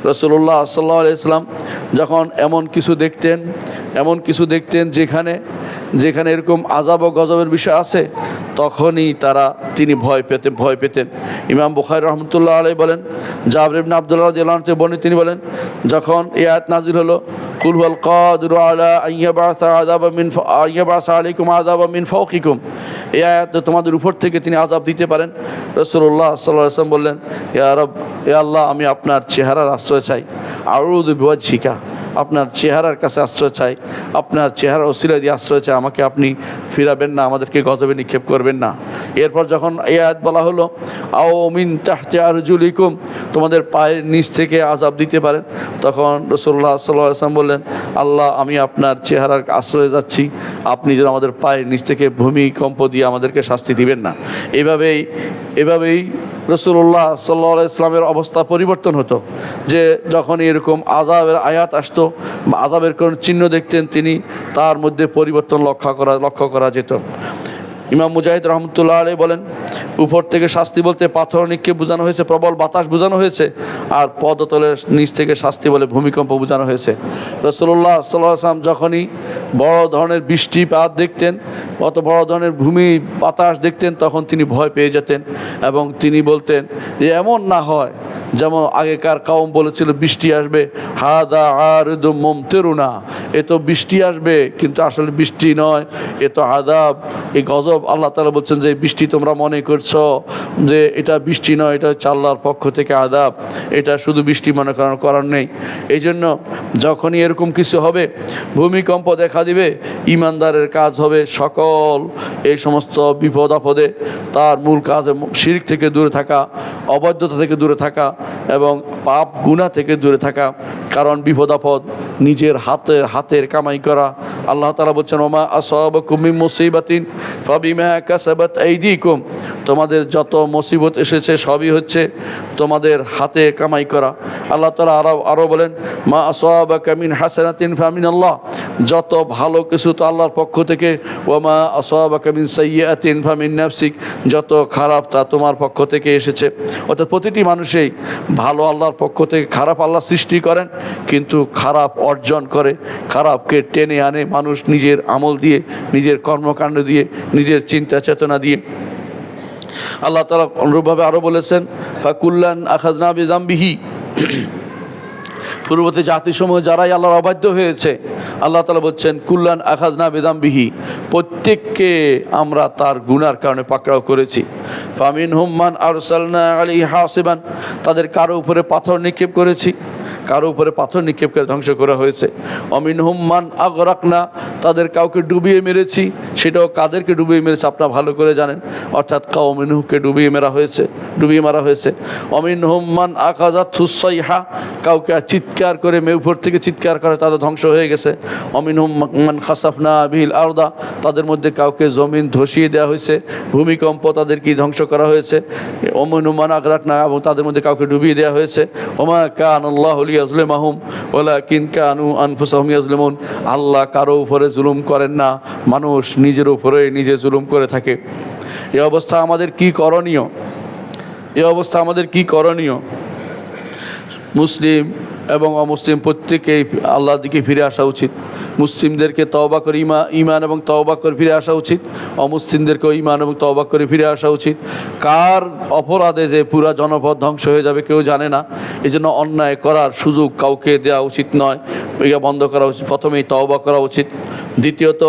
S1: রাসূলুল্লাহ সাল্লাল্লাহু আলাইহি ওয়াসাল্লাম যখন এমন কিছু দেখতেন যেখানে এরকম আযাব ও গজবের বিষয় আছে, তখনই তিনি ভয় পেতেন। ইমাম বুখারী রহমতুল্লাহ আলাইহি বলেন, জাবের ইবনে আব্দুল্লাহ রাদিয়াল্লাহু আনহু বর্ণিত, তিনি বলেন, যখন এই আয়াত নাযিল হলো, কুল হুয়াল কাদিরু আলা আন ইয়াবআসা আলাইকুম আযাবাম মিন ফাওকিকুম, এই আয়াতে তোমাদের উপর থেকে তিনি আযাব দিতে পারেন। রাসূলুল্লাহ সাল্লাল্লাহু আলাইহি ওয়াসাল্লাম বললেন, ইয়া রব, হে আল্লাহ, আমি আপনার চেহারার আশ্রয় চাই, আউযু বিওয়াজহিকা, আপনার চেহারার কাছে আশ্রয় চাই, আপনার চেহারার ওসিলা দিয়ে আশ্রয় চাই, আমাকে আপনি ফিরাবেন না, আমাদেরকে গজবে নিক্ষেপ করবেন না। এরপর যখন এই আয়াত বলা হলো, আও মিন তাহতি আরজুলিকুম, তোমাদের পায়ের নিচ থেকে আযাব দিতে পারেন, তখন রাসূলুল্লাহ সাল্লাল্লাহু আলাইহি ওয়াসাল্লাম বললেন, আল্লাহ, আমি আপনার চেহারার আশ্রয়ে যাচ্ছি, আপনি যেন আমাদের পায়ের নিচ থেকে ভূমিকম্প দিয়ে আমাদেরকে শাস্তি দিবেন না। এভাবেই রাসূলুল্লাহ সাল্লাল্লাহু আলাইহি ওয়াসাল্লামের অবস্থা পরিবর্তন হতো, যে যখন এরকম আযাবের আয়াত আসতো, আযাবের কোন চিহ্ন দেখতেন, তিনি তার মধ্যে পরিবর্তন লক্ষ্য করা যেত। ইমাম মুজাহিদ রহমতুল্লাহ আলাইহি বলেন, উপর থেকে শাস্তি বলতে পাথর নিক্ষেপ বোঝানো হয়েছে, প্রবল বাতাস বোঝানো হয়েছে, আর পদতলের নিচ থেকে শাস্তি বলে ভূমিকম্প বোঝানো হয়েছে। রাসূলুল্লাহ সাল্লাল্লাহু আলাইহি ওয়াসাল্লাম যখনই বড় ধরনের বৃষ্টিপাত দেখতেন, অত বড় ধরনের ভূমি বাতাস দেখতেন, তখন তিনি ভয় পেয়ে যেতেন এবং তিনি বলতেন যে এমন না হয় যেমন আগেকার কওম বলেছিল বৃষ্টি আসবে, হাদা আরিদুম মুমতিরুনা, এ তো বৃষ্টি আসবে, কিন্তু আসলে বৃষ্টি নয়, এ তো আযাব, এই গজব। আল্লাহ তাআলা বলছেন যে বৃষ্টি তোমরা মনে করছো যে এটা বৃষ্টি নয়, এটা হচ্ছে আল্লাহর পক্ষ থেকে আযাব, এটা শুধু বৃষ্টি মনে করার নেই। এই জন্য যখনই এরকম কিছু হবে, ভূমিকম্প দেখা দিবে, ঈমানদারের কাজ হবে সকল এই সমস্ত বিপদ আপদে তার মূল কাজ শিরক থেকে দূরে থাকা, অবাধ্যতা থেকে দূরে থাকা এবং পাপ গুনাহ থেকে দূরে থাকা। কারণ বিপদ আপদ নিজের হাতের কামাই করা। আল্লাহ তাআলা বলছেন, ওমা আসাবাকুম মিন মুসিবাতিন ফাবিমা কাসাবাত আইদিকুম, তোমাদের যত মুসিবত এসেছে সবই হচ্ছে তোমাদের হাতে কামাই করা। আল্লাহ তাআলা আরও বলেন, মা আসাবাকা মিন হাসানাতিন ফামিনাল্লাহ, যত ভালো কিছু তো আল্লাহর পক্ষ থেকে, ওমা আসাবাকা মিন সাইয়্যাতিন ফামিন নাফসিক, যত খারাপ তা তোমার পক্ষ থেকে এসেছে। অর্থাৎ প্রতিটি মানুষই ভালো আল্লাহর পক্ষ থেকে, খারাপ আল্লাহ সৃষ্টি করেন কিন্তু খারাপ অর্জন করে, খারাপকে টেনে আনে মানুষ নিজের আমল দিয়ে, নিজের কর্মকাণ্ড দিয়ে, নিজের চিন্তা চেতনা দিয়ে। আল্লাহ তাআলা অনুরূপভাবে আরও বলেছেন, ফাকুল্লান আখাযনা বিযামবিহি, পূর্ববর্তী জাতিসমূহ যারাই আল্লাহর অবাধ্য হয়েছে, আল্লাহ তাআলা বলছেন কুল্লান আখাযনা বিযামবিহি, প্রত্যেককে আমরা তার গুনার কারণে পাকড়াও করেছি। ফামিনহুম মান আরসালনা আলাইহি হাসিবান, তাদের কারো উপরে পাথর নিক্ষেপ করেছি, কারো উপরে পাথর নিক্ষেপ করে ধ্বংস করা হয়েছে। অমিনহুম মান আগরাকনা, তাদের কাউকে ডুবিয়ে মেরেছি, সেটাও কাদেরকে ডুবিয়ে মেরেছে আপনারা ভালো করে জানেন, অর্থাৎ কওমে নূহকে ডুবিয়ে মারা হয়েছে। অমিনহুম মান আখাযাতহুস সাইহা, কাউকে চিৎকার করে উপর থেকে চিৎকার করে তাদের ধ্বংস হয়ে গেছে। অমিনহুম মান খাসাফনা বিহিল আরদা, তাদের মধ্যে কাউকে জমিন ধসিয়ে দেওয়া হয়েছে, ভূমিকম্প তাদেরকে ধ্বংস করা হয়েছে। অমিনহুম মান আগরাকনা, এবং তাদের মধ্যে কাউকে ডুবিয়ে দেওয়া হয়েছে। ওমা কানাল্লাহু লিয়াযলিমাহুম ওয়ালাকিন কানু আনফুসাহুম ইয়াযলিমুন, আল্লাহ কারো উপরে জুলুম করেন না, মানুষ নিজের উপরে নিজে জুলুম করে থাকে। এই অবস্থা আমাদের কি করণীয়? মুসলিম এবং অমুসলিম প্রত্যেকেই আল্লাহর দিকে ফিরে আসা উচিত। মুসলিমদেরকে তওবা করে ঈমান এবং তওবা করে ফিরে আসা উচিত, অমুসলিমদেরকেও ঈমান এবং তওবা করে ফিরে আসা উচিত। কার অপরাধে যে পুরা জনপদ ধ্বংস হয়ে যাবে কেউ জানে না, এই জন্য অন্যায় করার সুযোগ কাউকে দেওয়া উচিত নয়, এটা বন্ধ করা উচিত। প্রথমেই তওবা করা উচিত। দ্বিতীয়ত,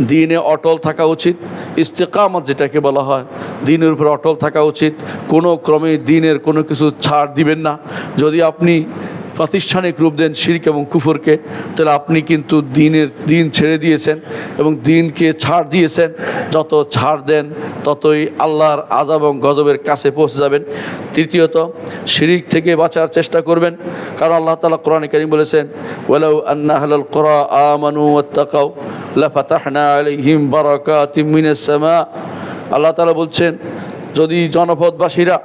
S1: দ্বীনে অটল থাকা উচিত, ইস্তেকামত যেটাকে বলা হয়, দ্বীনের উপর অটল থাকা উচিত। কোনো ক্রমে দ্বীনের কোনো কিছু ছাড় দিবেন না। যদি আপনি প্রাতিষ্ঠানিক রূপ দেন শিরক এবং কুফরকে, তাহলে আপনি কিন্তু দিন ছেড়ে দিয়েছেন এবং দিনকে ছাড় দিয়েছেন। যত ছাড় দেন ততই আল্লাহর আযাব এবং গজবের কাছে পৌঁছে যাবেন। তৃতীয়ত, শিরক থেকে বাঁচার চেষ্টা করবেন, কারণ আল্লাহ তাআলা কোরআনে কারীম বলেছেন, ওয়ালাউ আন্না আহলাল কুরা আমানু ওয়াত্তাকাউ লাফাতাহনা আলাইহিম বারাকাতিম মিনাস সামা। আল্লাহ তাআলা বলছেন, যদি জনপদবাসীরা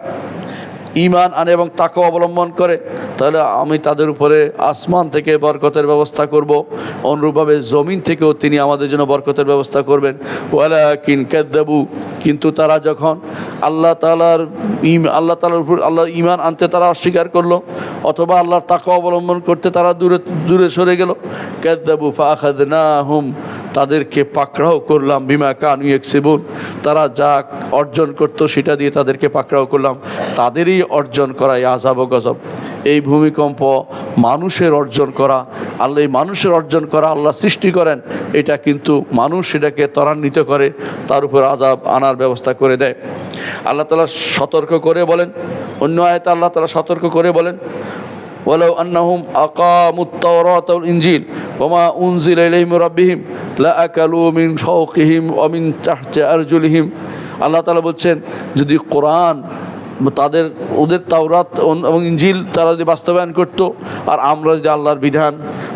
S1: ঈমান আনে এবং তাকওয়া অবলম্বন করে, তাহলে আমি তাদের উপরে আসমান থেকে বরকতের ব্যবস্থা করব, অনুরূপভাবে জমিন থেকেও তিনি আমাদের জন্য বরকতের ব্যবস্থা করবেন। ওয়ালাকিন কাযযাবু, কিন্তু তারা যখন আল্লাহ তাআলার উপর আল্লাহর ঈমান আনতে তারা অস্বীকার করলো, অথবা আল্লাহর তাকওয়া অবলম্বন করতে তারা দূরে সরে গেল, কাযযাবু ফাআখাযনাহুম, তাদেরকে পাকড়াও করলাম, বিমা কানু ইয়াকসিবুন, তারা যা অর্জন করতো সেটা দিয়ে তাদেরকে পাকড়াও করলাম। তাদেরই অর্জন করা এই আযাব ও গজব। এই ভূমিকম্প মানুষের অর্জন করা, আল্লাহ এই মানুষের অর্জন করা, আল্লাহ সৃষ্টি করেন, এটা কিন্তু মানুষ সেটাকে ত্বরান্বিত করে, তার উপর আযাব আনার ব্যবস্থা করে দেয়। আল্লাহ তাআলা সতর্ক করে বলেন, অন্য আয়াতে আল্লাহ তাআলা সতর্ক করে বলেন, ওয়ালাউ আন্নাহুম আকামুত তাওরাতা ওয়াল ইনজিল ওয়ামা উনজিলা ইলাইহিম মির রাব্বিহিম লাআকালু মিন ফাওকিহিম ওয়া মিন তাহতি আরজুলিহিম। আল্লাহ তাআলা বলছেন, যদি কোরআন ওদের তাওরাত এবং ইনজিল তারা যদি বাস্তবায়ন করতো, আর আমরা যদি আল্লাহর বিধান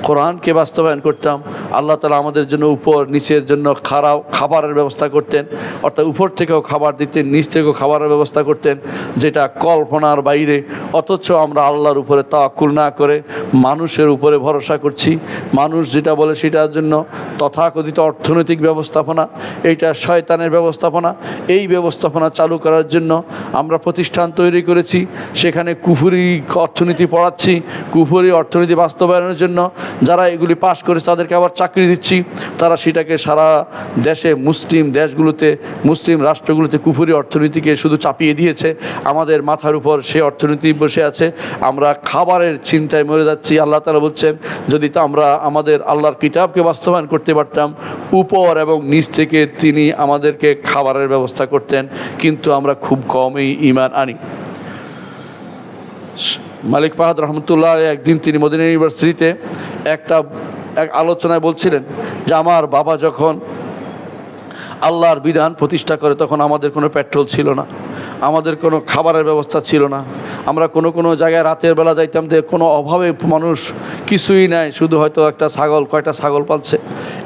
S1: কোরআনকে বাস্তবায়ন করতাম, আল্লাহ তাআলা আমাদের জন্য উপর নিচের জন্য খাবারের ব্যবস্থা করতেন, অর্থাৎ উপর থেকেও খাবার দিতেন, নিচ থেকেও খাবারের ব্যবস্থা করতেন, যেটা কল্পনার বাইরে। অথচ আমরা আল্লাহর উপরে তাওয়াক্কুল না করে মানুষের উপরে ভরসা করছি। মানুষ যেটা বলে সেটার জন্য তথাকথিত অর্থনৈতিক ব্যবস্থাপনা, এইটা শয়তানের ব্যবস্থাপনা। এই ব্যবস্থাপনা চালু করার জন্য আমরা প্রতিষ্ঠান তৈরি করেছি, সেখানে কুফরি অর্থনীতি পড়াচ্ছি, কুফরি অর্থনীতি বাস্তবায়নের জন্য যারা এগুলি পাশ করেছে তাদেরকে আবার চাকরি দিচ্ছি। তারা সেটাকে সারা দেশে মুসলিম দেশগুলোতে, মুসলিম রাষ্ট্রগুলোতে কুফরি অর্থনীতিকে শুধু চাপিয়ে দিয়েছে। আমাদের মাথার উপর সে অর্থনীতি বসে আছে, আমরা খাবারের চিন্তায় মরে যাচ্ছি। আল্লাহ তাআলা বলছেন, যদি তো আমরা আমাদের আল্লাহর কিতাবকে বাস্তবায়ন করতে পারতাম, উপর এবং নিচ থেকে তিনি আমাদেরকে খাবারের ব্যবস্থা করতেন, কিন্তু আমরা খুব কমই ঈমান আনি। মালিক ফাহাদ রহমতুল্লাহ একদিন তিনি মদিনা ইউনিভার্সিটিতে এক আলোচনায় বলছিলেন যে, আমার বাবা যখন আল্লাহর বিধান প্রতিষ্ঠা করে তখন আমাদের কোনো পেট্রোল ছিল না, আমাদের কোনো খাবারের ব্যবস্থা ছিল না। আমরা কোনো জায়গায় রাতের বেলা যাইতাম যে কোনো অভাবে মানুষ কিছুই নাই, শুধু হয়তো একটা ছাগল, কয়টা ছাগল পালছে,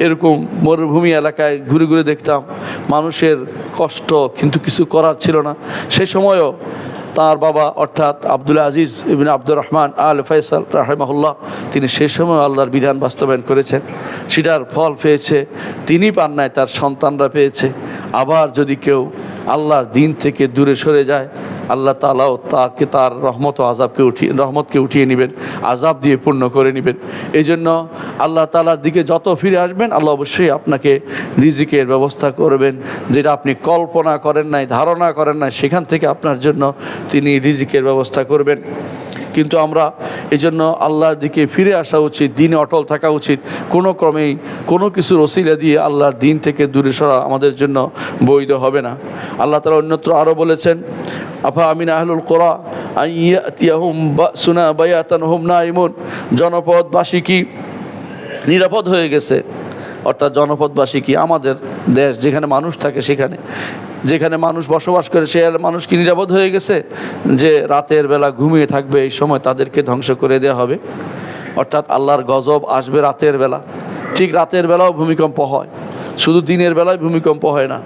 S1: এরকম মরুভূমি এলাকায় ঘুরে ঘুরে দেখতাম মানুষের কষ্ট, কিন্তু কিছু করার ছিল না। সেই সময়ও তার বাবা অর্থাৎ আব্দুল আজিজ ইবনে আব্দুর রহমান আল ফয়সাল রাহিমাহুল্লাহ, তিনি সেই সময় আল্লাহর বিধান বাস্তবায়ন করেছেন, সেটার ফল পেয়েছে। তিনি পান নাই, তার সন্তানরা পেয়েছে। আবার যদি কেউ আল্লাহর দিন থেকে দূরে সরে যায়, আল্লাহ তাআলাও তাকে তার রহমতকে উঠিয়ে নেবেন, আযাব দিয়ে পূর্ণ করে নেবেন। এই জন্য আল্লাহ তাআলার দিকে যত ফিরে আসবেন, আল্লাহ অবশ্যই আপনাকে রিজিকের ব্যবস্থা করবেন, যেটা আপনি কল্পনা করেন নাই, ধারণা করেন নাই, সেখান থেকে আপনার জন্য তিনি রিজিকের ব্যবস্থা করবেন। কিন্তু আমরা এই জন্য আল্লাহর দিকে ফিরে আসা উচিত, দিনে অটল থাকা উচিত। কোনো ক্রমেই কোনো কিছুর ওসিলা দিয়ে আল্লাহর দিন থেকে দূরে সরা আমাদের জন্য বৈধ হবে না। আল্লাহ তাআলা অন্যত্র আরও বলেছেন, আফা আমিন আহলুল কোরা আইয়াতিয়াহুম বাসুনা বায়াতান হুম নাইমুন, জনপদবাসী কি নিরাপদ হয়ে গেছে? অর্থাৎ জনপদবাসী কি, আমাদের দেশ যেখানে মানুষ থাকে, যেখানে মানুষ বসবাস করে, সে মানুষ কি নিরাপদ হয়ে গেছে যে রাতের বেলা ঘুমিয়ে থাকবে, এই সময় তাদেরকে ধ্বংস করে দেওয়া হবে? অর্থাৎ আল্লাহর গজব আসবে রাতের বেলা। ঠিক রাতের বেলাও ভূমিকম্প হয়, শুধু দিনের বেলায় ভূমিকম্প হয় না।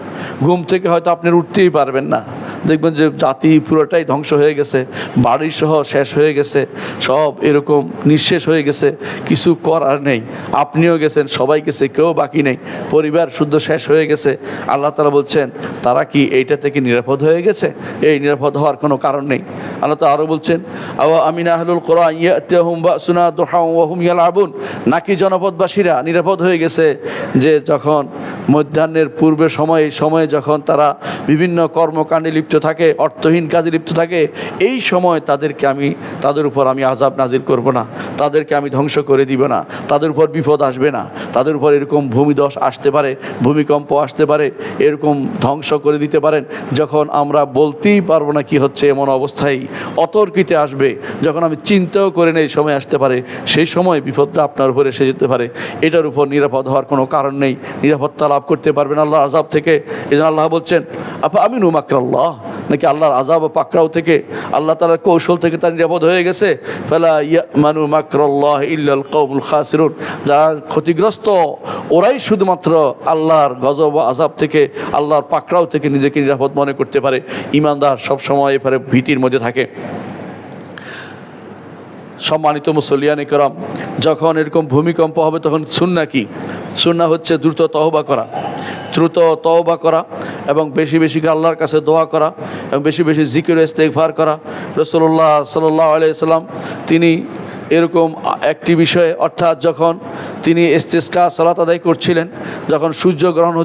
S1: ঘুম থেকে হয়তো আপনি উঠতেই পারবেন না, দেখবেন যে জাতি পুরোটাই ধ্বংস হয়ে গেছে, বাড়ি সহ শেষ হয়ে গেছে, সব এরকম নিঃশেষ হয়ে গেছে, কিছু করার নেই। আপনিও গেছেন, সবাই গেছে, কেউ বাকি নেই, পরিবার শুদ্ধ শেষ হয়ে গেছে। আল্লাহ তাআলা বলছেন, তারা কি এইটা থেকে নিরাপদ হয়ে গেছে? এই নিরাপদ হওয়ার কোনো কারণ নেই। আল্লাহ তাআলা আরও বলছেন, আওয়া আমিনা আহলুল কোরা ইয়াতিয়াহুম বাসুনা দুহাও ওয়া হুম ইয়ালআবুন, নাকি জনপদবাসীরা নিরাপদ হয়ে গেছে যে যখন মধ্যাহ্নের পূর্বে সময়, এই সময়ে যখন তারা বিভিন্ন কর্মকাণ্ডে লিপ্ত থাকে, অর্থহীন কাজে লিপ্ত থাকে, এই সময় তাদের উপর আমি আযাব নাজিল করব না, তাদেরকে আমি ধ্বংস করে দিব না, তাদের উপর বিপদ আসবে না, তাদের উপর এরকম ভূমিধস আসতে পারে, ভূমিকম্প আসতে পারে, এরকম ধ্বংস করে দিতে পারেন যখন আমরা বলতেই পারবো না কি হচ্ছে, এমন অবস্থায় অতর্কিতে আসবে, যখন আমি চিন্তাও করে নেই সময় আসতে পারে, সেই সময় বিপদটা আপনার উপরে এসে যেতে পারে। এটার উপর নিরাপদ হওয়ার কোনো কারণ নেই, নিরাপত্তা লাভ করতে পারবেন আল্লাহর আযাব থেকে। এই জন্য আল্লাহ বলছেন, আফা আমিনু মাকরাল্লাহ, নাকি আল্লাহর আযাব ও পাকড়াও থেকে, আল্লাহ তাআলার কৌশল থেকে তার নিরাপদ হয়ে গেছে? ফালা ইয়ামানু মাকরাল্লাহ ইল্লাল কওমুল খাসিরুন, যারা ক্ষতিগ্রস্ত ওরাই শুধুমাত্র আল্লাহর গজব ও আযাব থেকে, আল্লাহর পাকড়াও থেকে নিজেকে নিরাপদ মনে করতে পারে। ঈমানদার সবসময় এবারে ভীতির মধ্যে থাকে। সম্মানিত মুসল্লিয়ানে কেরাম, যখন এরকম ভূমিকম্প হবে তখন সুন্নাহ কি? সুন্নাহ হচ্ছে দ্রুত তওবা করা এবং বেশি বেশি আল্লাহর কাছে দোয়া করা এবং বেশি বেশি জিকির ও ইস্তেগফার করা। রাসূলুল্লাহ সাল্লাল্লাহু আলাইহি সাল্লাম তিনি এরকম একটি বিষয়ে, অর্থাৎ যখন তিনি ইস্তিসকা সালাত আদায় করছিলেন, যখন সূর্যগ্রহণ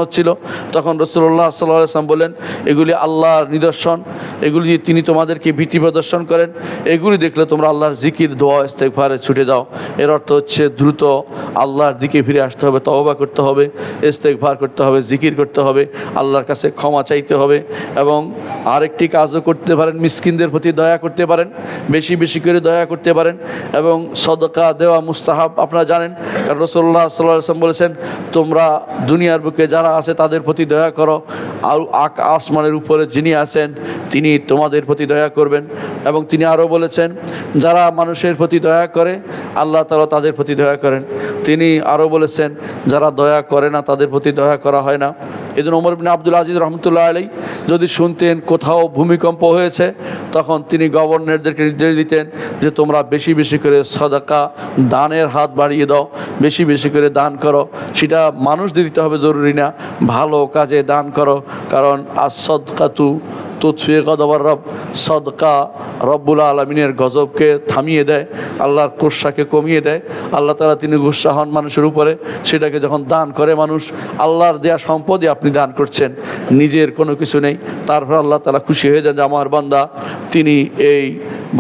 S1: হচ্ছিল, তখন রাসূলুল্লাহ সাল্লাল্লাহু আলাইহি ওয়াসাল্লাম বলেন, এগুলি আল্লাহর নিদর্শন, এগুলি দিয়ে তিনি তোমাদেরকে ভীতি প্রদর্শন করেন, এগুলি দেখলে তোমরা আল্লাহর জিকির, দোয়া, ইস্তেগফারে ছুটে যাও। এর অর্থ হচ্ছে দ্রুত আল্লাহর দিকে ফিরে আসতে হবে, তওবা করতে হবে, ইস্তেগফার করতে হবে, জিকির করতে হবে, আল্লাহর কাছে ক্ষমা চাইতে হবে। এবং আরেকটি কাজও করতে পারেন, মিসকিনদের প্রতি দয়া করতে পারেন, বেশি বেশি করে দয়া করতে পারেন। এবং সদকা দেওয়া মুস্তাহাব, আপনারা জানেন, কারণ রাসূলুল্লাহ সাল্লাল্লাহু আলাইহি ওয়াসাল্লাম বলেছেন, তোমরা দুনিয়ার বুকে যারা আছে তাদের প্রতি দয়া করো, আর আসমানের উপরে যিনি আছেন তিনি তোমাদের প্রতি দয়া করবেন। এবং তিনি আরও বলেছেন, যারা মানুষের প্রতি দয়া করে আল্লাহ তাআলা তাদের প্রতি দয়া করেন। তিনি আরও বলেছেন, যারা দয়া করে না তাদের প্রতি দয়া করা হয় না। এই জন্য ওমর ইবনে আব্দুল আজিজ রহমতুল্লাহ আলাইহি যদি শুনতেন কোথাও ভূমিকম্প হয়েছে, তখন তিনি গভর্নরদেরকে নির্দেশ দিতেন যে তোমরা বেশি বেশি করে সাদাকা, দানের হাত বাড়িয়ে দাও, বেশি বেশি করে দান করো। সেটা মানুষদের দিতে হবে জরুরি না, ভালো কাজে দান করো। কারণ as-সাদকাতু তুতফি গযবার রব, সদকা রব্বুল আলামিনের গজবকে থামিয়ে দেয়, আল্লাহর গোসাকে কমিয়ে দেয়। আল্লাহ তাআলা তিনি গোসা হন মানুষের উপরে, সেটাকে যখন দান করে মানুষ, আল্লাহর দেয়া সম্পদই আপনি দান করছেন, নিজের কোনো কিছু নেই, তারপর আল্লাহ তাআলা খুশি হয়ে যান যে আমার বান্দা তিনি এই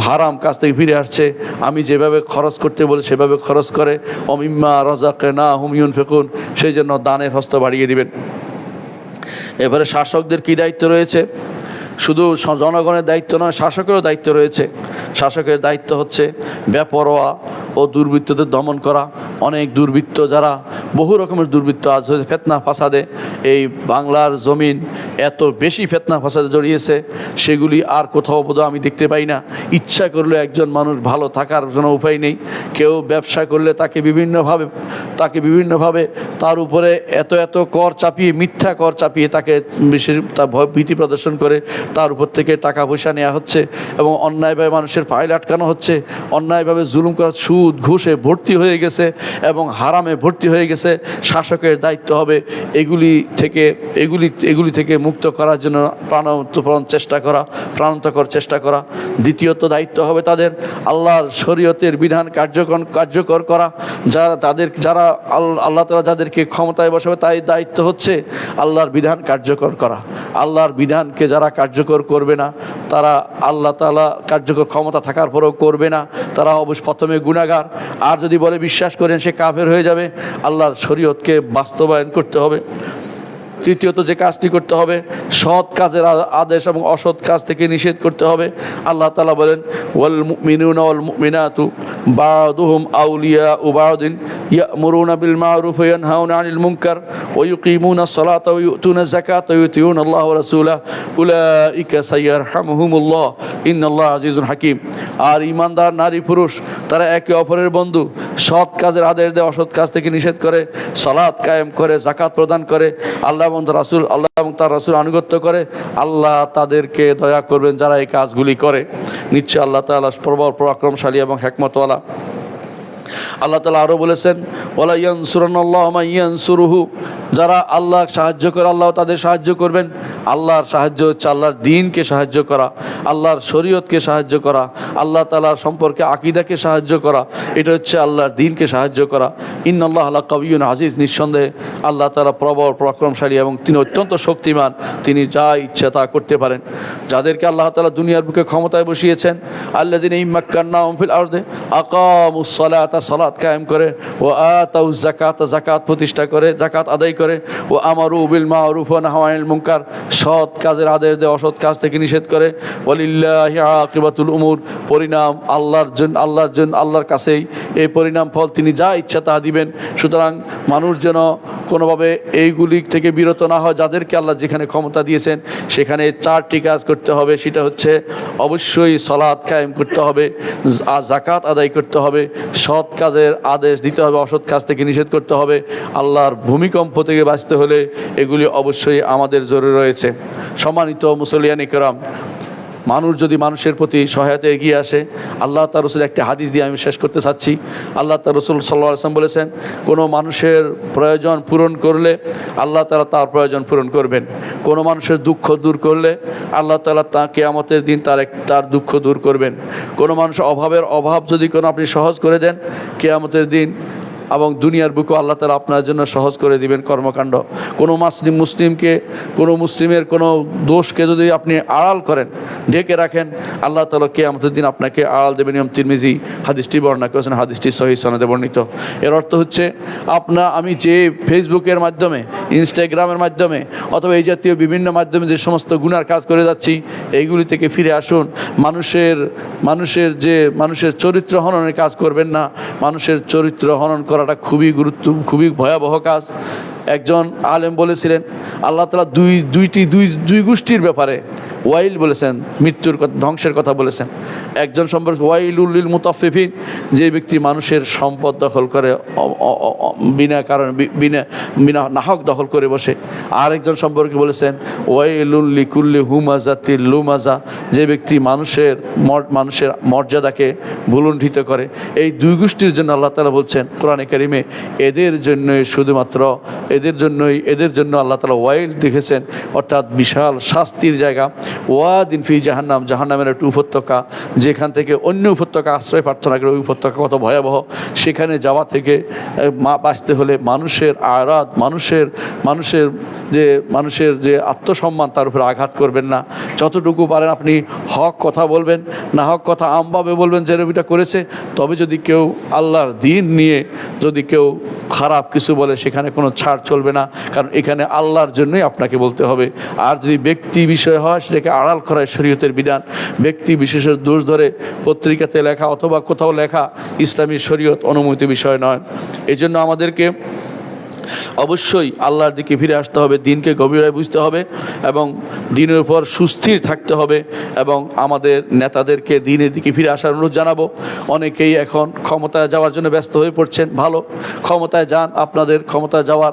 S1: হারাম কাজ থেকে ফিরে আসছে, আমি যেভাবে খরচ করতে বলে সেভাবে খরচ করে। অমিম্মা রাযাকনাহুম ইউনফিকুন, সেই জন্য দানের হস্ত বাড়িয়ে দিবেন। এবারে শাসকদের কি দায়িত্ব রয়েছে? শুধু জনগণের দায়িত্ব নয়, শাসকেরও দায়িত্ব রয়েছে। শাসকের দায়িত্ব হচ্ছে বেপরোয়া ও দুর্বৃত্তদের দমন করা। অনেক দুর্বৃত্ত যারা বহু রকমের দুর্বৃত্ত আজ হয়েছে ফিতনা ফাসাদে, এই বাংলার জমিন এত বেশি ফিতনা ফাসাদে জড়িয়েছে, সেগুলি আর কোথাও বোধহয় আমি দেখতে পাই না। ইচ্ছা করলে একজন মানুষ ভালো থাকার কোনো উপায় নেই। কেউ ব্যবসা করলে তাকে বিভিন্নভাবে তার উপরে এত কর চাপিয়ে, মিথ্যা কর চাপিয়ে তাকে ভীতি প্রদর্শন করে তার উপর থেকে টাকা পয়সা নেওয়া হচ্ছে এবং অন্যায়ভাবে মানুষের ফাইল আটকানো হচ্ছে, অন্যায়ভাবে জুলুম করা, সুদ ঘুষে ভর্তি হয়ে গেছে এবং হারামে ভর্তি হয়ে গেছে। শাসকের দায়িত্ব হবে এগুলি থেকে মুক্ত করার জন্য প্রাণান্তকর চেষ্টা করা। দ্বিতীয়ত দায়িত্ব হবে তাদের আল্লাহর শরীয়তের বিধান কার্যকর করা। যারা আল্লাহ তাআলা যাদেরকে ক্ষমতায় বসাবে তাই দায়িত্ব হচ্ছে আল্লাহর বিধান কার্যকর করা। আল্লাহর বিধানকে যারা কার্যকর করবে না, তারা আল্লাহ তাআলা কার্যকর ক্ষমতা থাকার পরেও করবে না, তারা অবশ্য প্রথমে গুনাহগার। আর যদি বলে বিশ্বাস করেন সে কাফের হয়ে যাবে। আল্লাহর শরীয়তকে বাস্তবায়ন করতে হবে। তৃতীয়ত যে কাজটি করতে হবে, সৎ কাজের আদেশ এবং অসৎ কাজ থেকে নিষেধ করতে হবে। আল্লাহ তাআলা বলেন, ওয়াল মুমিনুনা ওয়াল মুমিনাতু বা'দুহুম আউলিয়াউ বা'দিন ইয়া'মুরুনা বিল মা'রুফ ওয়া ইয়ানহাউনা আনিল মুনকার ওয়া ইউকিমুনাস সালাতা ওয়া ইউতুনাজ যাকাতা ওয়া ইউতিউনা আল্লাহ ওয়া রাসূলাহু উলাইকা সাইয়ারহামুহুমুল্লাহ ইন্নাল্লাহা আজিজুন হাকীম। আর ঈমানদার নারী পুরুষ তারা একে অপরের বন্ধু, সৎ কাজের আদেশ দেয়, অসৎ কাজ থেকে নিষেধ করে, সালাত কায়েম করে, যাকাত প্রদান করে, আল্লাহ এবং তার রাসূল আনুগত্য করে। আল্লাহ তাদেরকে দয়া করবেন যারা এই কাজগুলি করে। নিশ্চয় আল্লাহ তাআলা প্রবল পরাক্রমশালী এবং হিকমতওয়ালা। আল্লাহ তাআলা আরও বলেছেন, ওয়ালা ইয়ানসুরান্নাল্লাহু মান ইয়ানসুরুহু, যারা আল্লাহ সাহায্য করে আল্লাহ তাদের সাহায্য করবেন। আল্লাহর সাহায্য হচ্ছে আল্লাহর দ্বীনকে সাহায্য করা, আল্লাহর শরীয়তকে সাহায্য করা, আল্লাহ তাআলার সম্পর্কে আকীদাকে সাহায্য করা। এটা হচ্ছে আল্লাহর দ্বীনকে সাহায্য করা। ইন্নাল্লাহা লাকাবিয়্যুন আজিজ, নিঃসন্দেহে আল্লাহ তাআলা প্রবল পরাক্রমশালী এবং তিনি অত্যন্ত শক্তিমান। তিনি যা ইচ্ছা তা করতে পারেন। যাদেরকে আল্লাহ তাআলা দুনিয়ার বুকে ক্ষমতায় বসিয়েছেন, আল্লাযীনা ইম্মাক্কান্নাহুম ফিল আরদি আকামুস সালাতা, সালাত কায়েম করে, ও আতাউজ যাকাত, যাকাত প্রতিষ্ঠা করে, যাকাত আদায় করে, ও আমারু বিল মারুফ ওয়া নাহাউ আনিল মুনকার, সৎ কাজের আদেশ দেয়, অসৎ কাজ থেকে নিষেধ করে। ওয়ালিল্লাহি আকিবাতুল উমুর, পরিণাম আল্লাহর কাছেই এই পরিণাম ফল, তিনি যা ইচ্ছা তা দিবেন। সুতরাং মানুষ যেন কোনোভাবে এইগুলি থেকে বিরত না হয়। যাদেরকে আল্লাহ যেখানে ক্ষমতা দিয়েছেন সেখানে 4টি কাজ করতে হবে। সেটা হচ্ছে অবশ্যই সালাত কায়েম করতে হবে, যাকাত আদায় করতে হবে, সৎ কাজের আদেশ দিতে হবে, অসৎ কাজ থেকে নিষেধ করতে হবে। আল্লাহর ভূমিকম্প থেকে বাঁচতে হলে এগুলি অবশ্যই আমাদের জরুরি রয়েছে। সম্মানিত মুসলিয়ান ইকরাম, মানুষ যদি মানুষের প্রতি সহায়তা এগিয়ে আসে, আল্লাহ তার রসুল একটি হাদিস দিয়ে আমি শেষ করতে চাচ্ছি। আল্লাহ তার রসুল সাল্লাল্লাহু আলাইহি ওয়াসাল্লাম বলেছেন, কোনো মানুষের প্রয়োজন পূরণ করলে আল্লাহ তাআলা তার প্রয়োজন পূরণ করবেন। কোনো মানুষের দুঃখ দূর করলে আল্লাহ তাআলা কিয়ামতের দিন তার দুঃখ দূর করবেন। কোনো মানুষ অভাব যদি কোনো আপনি সহজ করে দেন, কিয়ামতের দিন এবং দুনিয়ার বুকে আল্লাহ তাআলা আপনার জন্য সহজ করে দিবেন কর্মকাণ্ড। কোনো মুসলিমের কোনো দোষকে যদি আপনি আড়াল করেন, ঢেকে রাখেন, আল্লাহ তাআলা কিয়ামতের দিন আপনাকে আড়াল দেবেন। ইমাম তিরমিজি হাদিসটি বর্ণনা করেছেন, হাদিসটি সহিহ সনদে বর্ণিত। এর অর্থ হচ্ছে আমি যে ফেসবুকের মাধ্যমে, ইনস্টাগ্রামের মাধ্যমে অথবা এই জাতীয় বিভিন্ন মাধ্যমে যে সমস্ত গুনার কাজ করে যাচ্ছি, এইগুলি থেকে ফিরে আসুন। মানুষের চরিত্র হননের কাজ করবেন না। মানুষের চরিত্র হনন করাটা খুবই ভয়াবহ কাজ। একজন আলেম বলেছিলেন, আল্লাহ তাআলা দুই গোষ্ঠীর ব্যাপারে ওয়াইল বলেছেন, মৃত্যুর কথা, ধ্বংসের কথা বলেছেন। একজন সম্পর্কে ওয়াইলুল লিল মুতাফফিফিন, যে ব্যক্তি মানুষের সম্পদ দখল করে, বিনা কারণ বিনা নাহক দখল করে বসে। আর একজন সম্পর্কে বলেছেন ওয়াইলুল লিকুল্লি হুমাজাতিল লুমাজা, যে ব্যক্তি মানুষের মর্যাদাকে ভুলুণ্ঠিত করে। এই দুই গোষ্ঠীর জন্য আল্লাহ তাআলা বলছেন কোরআনে কারিমে, এদের জন্য আল্লাহ তাআলা ওয়াইল দেখেছেন, অর্থাৎ বিশাল শাস্তির জায়গা। ওয়াদিন ফি জাহান্নাম, জাহান্নামের একটি উপত্যকা, যেখান থেকে অন্য উপত্যকা আশ্রয় প্রার্থনা করে। ওই উপত্যকা কত ভয়াবহ! সেখানে যাওয়া থেকে বাঁচতে হলে মানুষের আরাদ, মানুষের যে আত্মসম্মান, তার উপরে আঘাত করবেন না। যতটুকু পারেন আপনি হক কথা বলবেন, না হক কথা আমভাবে বলবেন যে রবিটা করেছে। তবে যদি কেউ আল্লাহর দ্বীন নিয়ে যদি কেউ খারাপ কিছু বলে, সেখানে কোনো ছাড় চলবে না, কারণ এখানে আল্লাহর জন্যই আপনাকে বলতে হবে। আর যদি ব্যক্তি বিষয় হয় সেটাকে আড়াল করায় শরীয়তের বিধান। ব্যক্তি বিশেষের দোষ ধরে পত্রিকাতে লেখা অথবা কোথাও লেখা ইসলামী শরীয়ত অনুমোদিত বিষয় নয়। এই জন্য আমাদেরকে অবশ্যই আল্লাহর দিকে ফিরে আসতে হবে, দিনকে গভীরভাবে বুঝতে হবে এবং দিনের উপর সুস্থির থাকতে হবে এবং আমাদের নেতাদেরকে দিনের দিকে ফিরে আসার অনুরোধ জানাবো। অনেকেই এখন ক্ষমতায় যাওয়ার জন্য ব্যস্ত হয়ে পড়ছেন, ভালো, ক্ষমতায় যান, আপনাদের ক্ষমতায় যাওয়ার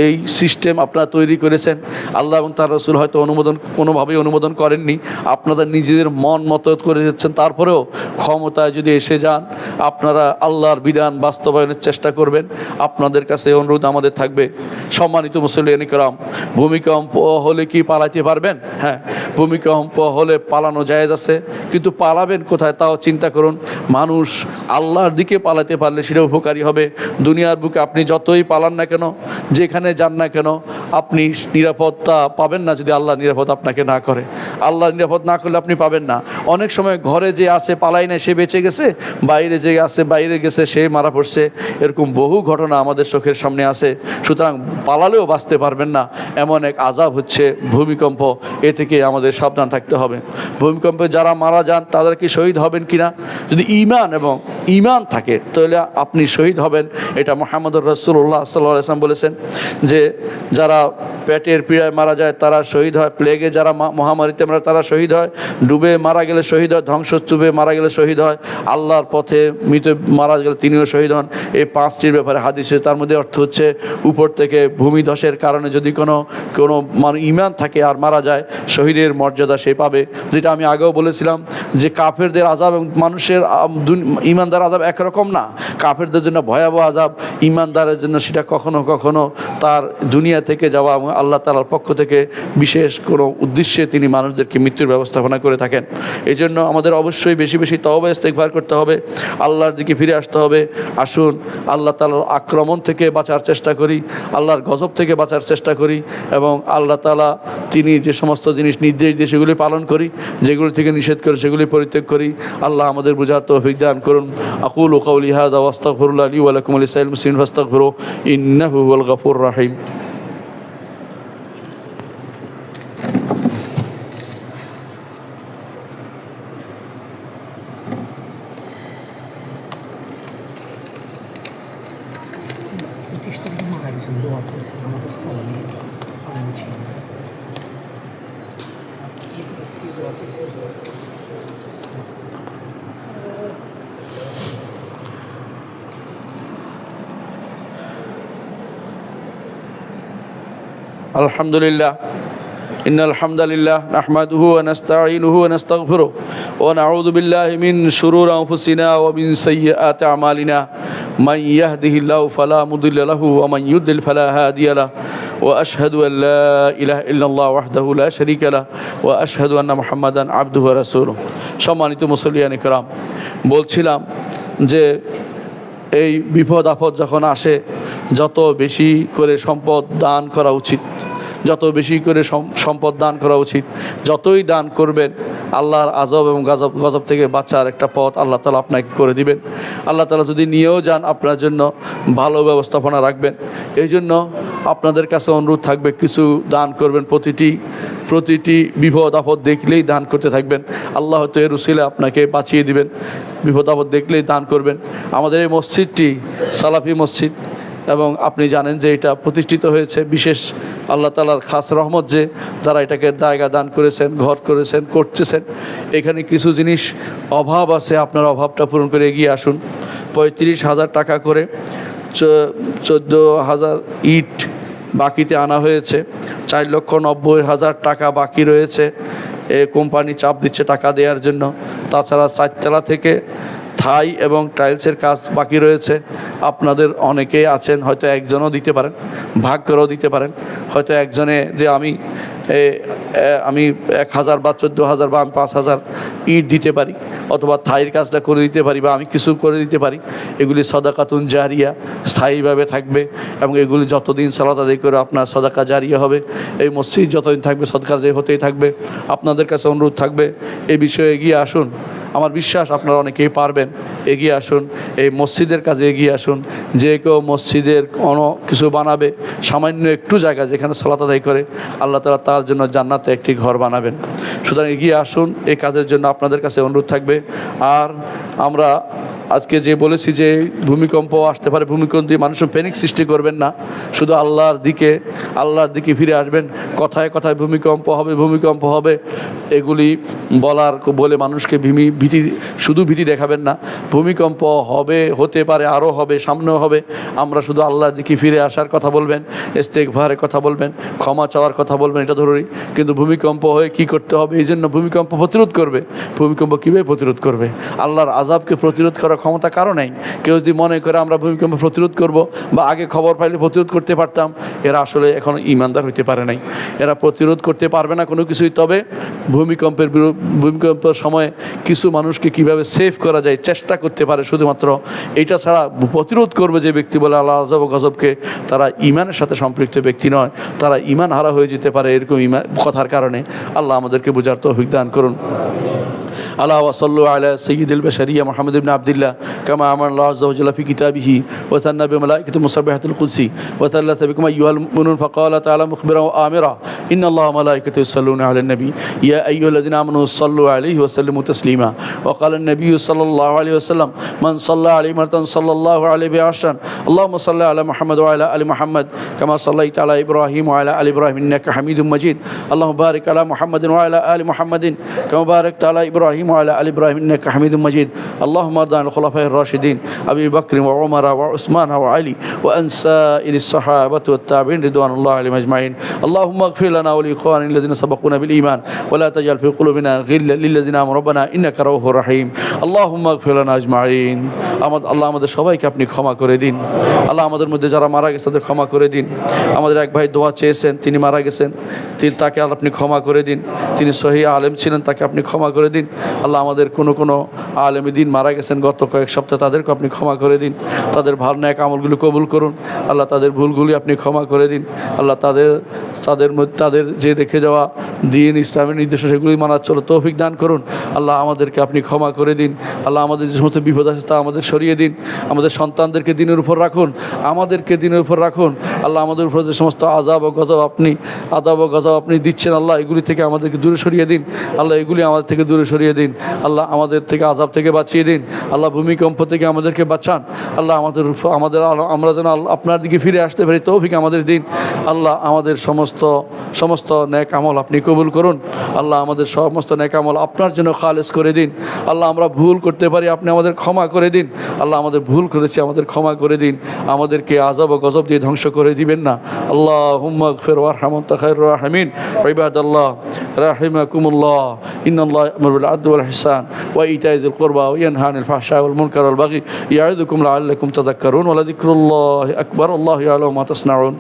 S1: এই সিস্টেম আপনারা তৈরি করেছেন, আল্লাহ এবং তার রাসূল হয়তো কোনোভাবেই অনুমোদন করেননি, আপনাদের নিজেদের মন মতো করে যাচ্ছেন। তারপরেও ক্ষমতায় যদি এসে যান আপনারা আল্লাহর বিধান বাস্তবায়নের চেষ্টা করবেন। আপনাদের কাছে অনুরোধ আমাদের থাকবে, সম্মানিত মুসলিয়ান কিরাম, ভূমিকম্প হলে কি পালাতে পারবেন? হ্যাঁ, ভূমিকম্প হলে পালানো জায়েজ আছে, কিন্তু পালাবেন কোথায় তাও চিন্তা করুন। মানুষ আল্লাহর দিকে পালাতে পারলে সেটা উপকারী হবে। দুনিয়ার বুকে আপনি যতই পালান না কেন, যেখানে যান না কেন, আপনি নিরাপত্তা পাবেন না যদি আল্লাহ নিরাপদ আপনাকে না করে। আল্লাহ নিরাপদ না করলে আপনি পাবেন না। অনেক সময় ঘরে যে আছে পালাই না সে বেঁচে গেছে, বাইরে যে আছে বাইরে গেছে সে মারা পড়ছে, এরকম বহু ঘটনা আমাদের চোখের সামনে আছে। সুতরাং পালালেও বাঁচতে পারবেন না, এমন এক আযাব হচ্ছে ভূমিকম্প। এ থেকে আমাদের সাবধান থাকতে হবে। ভূমিকম্পে যারা মারা যান তাদের কি শহীদ হবেন কিনা, যদি ঈমান থাকে তাহলে আপনি শহীদ হবেন। এটা মুহাম্মদুর রাসূলুল্লাহ সাল্লাল্লাহু আলাইহি ওয়াসাল্লাম বলেছেন যে যারা পেটের পীড়ায় মারা যায় তারা শহীদ হয়, প্লেগে যারা মহামারীতে মারা তারা শহীদ হয়, ডুবে মারা গেলে শহীদ হয়, ধ্বংসস্তূপে মারা গেলে শহীদ হয়, আল্লাহর পথে মৃত মারা গেলে তিনিও শহীদ হন। এই পাঁচটির ব্যাপারে হাদিসে, তার মধ্যে অর্থ হচ্ছে উপর থেকে ভূমিধসের কারণে যদি কোনো ঈমান থাকে আর মারা যায়, শহীদের মর্যাদা সে পাবে। যেটা আমি আগেও বলেছিলাম যে কাফেরদের আযাব এবং মানুষের ঈমানদার আযাব একরকম না। কাফেরদের জন্য ভয়াবহ আযাব, ঈমানদারের জন্য সেটা কখনো কখনো তার দুনিয়া থেকে যাওয়া এবং আল্লাহ তাআলার পক্ষ থেকে বিশেষ কোনো উদ্দেশ্যে তিনি মানুষদেরকে মৃত্যুর ব্যবস্থাপনা করে থাকেন। এই জন্য আমাদের অবশ্যই বেশি বেশি তওবা ইস্তেগফার করতে হবে, আল্লাহর দিকে ফিরে আসতে হবে। আসুন আল্লাহ তাআলার আক্রমণ থেকে বাঁচার চেষ্টা করি, আল্লাহর গজব থেকে বাঁচার চেষ্টা করি এবং আল্লাহ তাআলা তিনি যে সমস্ত জিনিস নির্দেশ দিয়ে সেগুলি পালন করি, যেগুলি থেকে নিষেধ করে সেগুলি পরিত্যাগ করি। আল্লাহ আমাদের বুঝার তৌফিক দান করুন। আকুলু কাওলি হাযা ওয়া আস্তাগফিরুল্লাহ লি ওয়া লাকুম ওয়া লিসাইরিল মুসলিমিন ফাস্তাগফিরুহু ইন্নাহু হুয়াল গফুরুর রাহিম। আলহামদুলিল্লাহ, ইন্নাল হামদালিল্লাহ নাহমাদুহু ওয়া নাস্তাঈনুহু ওয়া নাস্তাগফিরুহু ওয়া নাউযু বিল্লাহি মিন শুরুরি আনফুসিনা ওয়া মিন সাইয়্যাতি আমালিনা মান ইয়াহদিহিল্লাহু ফালা মুদিল্লা লাহু ওয়া মান ইউদ্লিল ফালা হাদিয়া লাহু ওয়া আশহাদু আল লা ইলাহা ইল্লাল্লাহ ওয়াহদাহু লা শারীকা লাহু ওয়া আশহাদু আন্না মুহাম্মাদান আবদুহু ওয়া রাসূলুহু। সম্মানিত মুসলিয়ান কিরাম, বলছিলাম যে এই বিপদ আপদ যখন আসে যত বেশি করে সম্পদ দান করা উচিত, যত বেশি করে সম্পদ দান করা উচিত। যতই দান করবেন আল্লাহর আযব এবং গজব থেকে বাঁচার একটা পথ আল্লাহ তাআলা আপনাকে করে দিবেন। আল্লাহ তাআলা যদি নিয়েও যান আপনার জন্য ভালো ব্যবস্থাপনা রাখবেন। এই জন্য আপনাদের কাছে অনুরোধ থাকবে কিছু দান করবেন। প্রতিটি বিপদ আপদ দেখলেই দান করতে থাকবেন, আল্লাহ হয়তো এর উসিলে আপনাকে বাঁচিয়ে দিবেন। বিপদ আপদ দেখলেই দান করবেন। আমাদের এই মসজিদটি সালাফি মসজিদ এবং আপনি জানেন যে এটা প্রতিষ্ঠিত হয়েছে বিশেষ আল্লাহ তাআলার খাস রহমত, যে যারা এটাকে জায়গা দান করেছেন, ঘর করেছেন, করতেছেন। এখানে কিছু জিনিস অভাব আছে, আপনার অভাবটা পূরণ করে এগিয়ে আসুন। 35,000 টাকা করে 14,000 ইট বাকিতে আনা হয়েছে, 4,90,000 টাকা বাকি রয়েছে। এ কোম্পানি চাপ দিচ্ছে টাকা দেওয়ার জন্য। তাছাড়া 4 তলা থেকে থাই এবং টাইলসের কাজ বাকি রয়েছে। আপনাদের অনেকেই আছেন, হয়তো একজনও দিতে পারেন, ভাগ করেও দিতে পারেন। হয়তো একজনে যে আমি 1,000 বা 14,000 বা আমি 5,000 ইট দিতে পারি, অথবা থাইয়ের কাজটা করে দিতে পারি, বা আমি কিছু করে দিতে পারি। এগুলি সদাকাতুন জারিয়া, স্থায়ীভাবে থাকবে এবং এগুলি যতদিন সালাত আদায় করে আপনার সদাকা জারিয়া হবে। এই মসজিদ যতদিন থাকবে সদকা জারিয়া হতেই থাকবে। আপনাদের কাছে অনুরোধ থাকবে এই বিষয়ে এগিয়ে আসুন। আমার বিশ্বাস আপনারা অনেকেই পারবেন। এগিয়ে আসুন, এই মসজিদের কাজে এগিয়ে আসুন। যে কেউ মসজিদের কোনো কিছু বানাবে, সামান্য একটু জায়গা যেখানে সালাত আদায় করে, আল্লাহ তাআলা তার জন্য জান্নাতে একটি ঘর বানাবেন। সুতরাং এগিয়ে আসুন, এই কাজের জন্য আপনাদের কাছে অনুরোধ থাকবে। আর আমরা আজকে যে বলেছি যে ভূমিকম্প আসতে পারে, ভূমিকম্প দিয়ে মানুষের প্যানিক সৃষ্টি করবেন না, শুধু আল্লাহর দিকে ফিরে আসবেন। কথায় কথায় ভূমিকম্প হবে এগুলি বলে মানুষকে শুধু ভীতি দেখাবেন না। ভূমিকম্প হবে, হতে পারে, আরও হবে, সামনেও হবে। আমরা শুধু আল্লাহর দিকে ফিরে আসার কথা বলবেন, ইস্তেগফারের কথা বলবেন, ক্ষমা চাওয়ার কথা বলবেন, এটা জরুরি। কিন্তু ভূমিকম্প হয়ে কি করতে হবে, এই জন্য ভূমিকম্প প্রতিরোধ করবে। ভূমিকম্প কীভাবে প্রতিরোধ করবে? আল্লাহর আযাবকে প্রতিরোধ করার ক্ষমতা কারো নেই। কেউ যদি মনে করে আমরা ভূমিকম্প প্রতিরোধ করব বা আগে খবর পাইলে প্রতিরোধ করতে পারতাম, এরা আসলে এখন ঈমানদার হইতে পারে নাই। এরা প্রতিরোধ করতে পারবে না কোনো কিছুই। তবে ভূমিকম্পের সময় কিছু মানুষকে কিভাবে সেভ করা যায় চেষ্টা করতে পারে শুধুমাত্র। এইটা ছাড়া প্রতিরোধ করবে যে ব্যক্তি বলে আল্লাহ আযাব ও গজবকে, তারা ঈমানের সাথে সম্পৃক্ত ব্যক্তি নয়, তারা ঈমান হারা হয়ে যেতে পারে এরকম কথার কারণে। আল্লাহ আমাদেরকে বুঝার তৌফিক দান করুন। আল্লাহ ওয়াসাল্লু আলা সাইয়্যিদিল বাশারিয়া মুহাম্মদ ইবনে আবদুল্লাহ কামা আমারা আল্লাহু আযজা ওয়া জাল্লা ফি কিতাবিহি ওয়া সান্না বিমালাইকাতিহি মুসাব্বিহাতিল কুদসি ওয়া তাল্লাতা বিকুম আইয়ুহাল মুমিনুন ফাকালা তাআলা মুখবিরান ওয়া আমিরা ইন্নাল্লাহা ওয়া মালাইকাতাহু ইউসাল্লুনা আলান নবী ইয়া আইয়ুহাল্লাযিনা আমানু সাল্লু আলাইহি ওয়া সাল্লিমু তাসলিমা ওয়া ক্বালা আন-নবী সাল্লাল্লাহু আলাইহি ওয়া সাল্লাম মান সাল্লা আলাইহি মারতান সাল্লাল্লাহু আলাইহি বিআশরান আল্লাহুম্মা সাল্লি আলা মুহাম্মদ ওয়া আলা আলি মুহাম্মদ কামা সাল্লাইতা আলা ইব্রাহিম ওয়া আলা আলি ইব্রাহিম ইন্নাকা হামিদুম মাজিদ আল্লাহুম্মা বারিক আলা মুহাম্মাদিন ওয়া আলা আলি মুহাম্মাদিন কামা বারাকতা আলা ইব্রাহিম ওয়া আলা আলি ইব্রাহিম ইন্নাকা হামিদুম মাজিদ আল্লাহুম্মা আরদি আল খুলাফায়ে রাশিদিন আবি বকর ওয়া উমর ওয়া উসমান ওয়া আলী ওয়া আন সাইরিস সাহাবাতি ওয়াত তাবিঈন রিদওয়ানুল্লাহি আলাইহিম আজমাইন আল্লাহুম্মা ইগফির লানা ওয়া লিইখওয়ানিনা الذين سبقونا بالإيمان ولا تجعل في قلوبنا غلا للذين آمنوا ربنا إنك رؤوف رحيم اللهم اغفر لنا أجمعين আল্লাহ আমাদের সবাইকে আপনি ক্ষমা করে দিন। আল্লাহ আমাদের মধ্যে যারা মারা গেছে তাদের ক্ষমা করে দিন। আমাদের এক ভাই দোয়া চেয়েছেন, তিনি মারা গেছেন, তাকে আপনি ক্ষমা করে দিন। তিনি সহিহ আলেম ছিলেন, তাকে আপনি ক্ষমা করে দিন। আল্লাহ আমাদের কোনো আলেমে দিন মারা গেছেন গত কয়েক সপ্তাহ, তাদেরকে আপনি ক্ষমা করে দিন। তাদের ভালো নেক আমলগুলো কবুল করুন। আল্লাহ তাদের ভুলগুলি আপনি ক্ষমা করে দিন। আল্লাহ তাদের যে রেখে যাওয়া দিন ইসলামের নির্দেশ সেগুলি মানার চলো তৌফিক দান করুন। আল্লাহ আমাদেরকে আপনি ক্ষমা করে দিন। আল্লাহ আমাদের যে সমস্ত বিপদ আছে তা আমাদের সরিয়ে দিন। আমাদের সন্তানদেরকে দিনের উপর রাখুন, আমাদেরকে দিনের উপর রাখুন। আল্লাহ আমাদের উপর যে সমস্ত আযাব ও গজব আপনি দিচ্ছেন, আল্লাহ এগুলি থেকে আমাদেরকে দূরে সরিয়ে দিন। আল্লাহ এগুলি আমাদের থেকে দূরে সরিয়ে দিন। আল্লাহ আমাদের থেকে আযাব থেকে বাঁচিয়ে দিন। আল্লাহ ভূমিকম্প থেকে আমাদেরকে বাঁচান। আল্লাহ আমরা যেন আপনার দিকে ফিরে আসতে পারি তৌফিক আমাদের দিন। আল্লাহ আমাদের সমস্ত নেক আমল আপনি কবুল করুন। আল্লাহ আমাদের সমস্ত নেক আমল আপনার জন্য খালেস করে দিন। আল্লাহ আমরা ভুল করতে পারি, আপনি আমাদের ক্ষমা করে দিন। আল্লাহ আমাদের ভুল করেছি, আমাদের ক্ষমা করে দিন। আমাদেরকে আযাব ও গজব দিয়ে ধ্বংস করে দিবেন না। আল্লাহুম্মা ইগফির ওয়ারহাম ওয়া আনতা খায়রুর রাহিমিন। ইবাদাল্লাহ রাহিমাকুমুল্লাহ ইন্নাল্লাহা ইয়া'মুরু বিল আদলি ওয়াল ইহসান ওয়া ইতা'i যিল কুরবা ওয়া ইয়ানহা আনিল ফাহশা'i ওয়াল মুনকারি ওয়াল বাগই ইয়া'iদুকুম লা'আল্লাকুম তাযাক্কারুন ওয়া লাযিকরুল্লাহি আকবার আল্লাহু ইয়া'লামু মা তাসনাউন।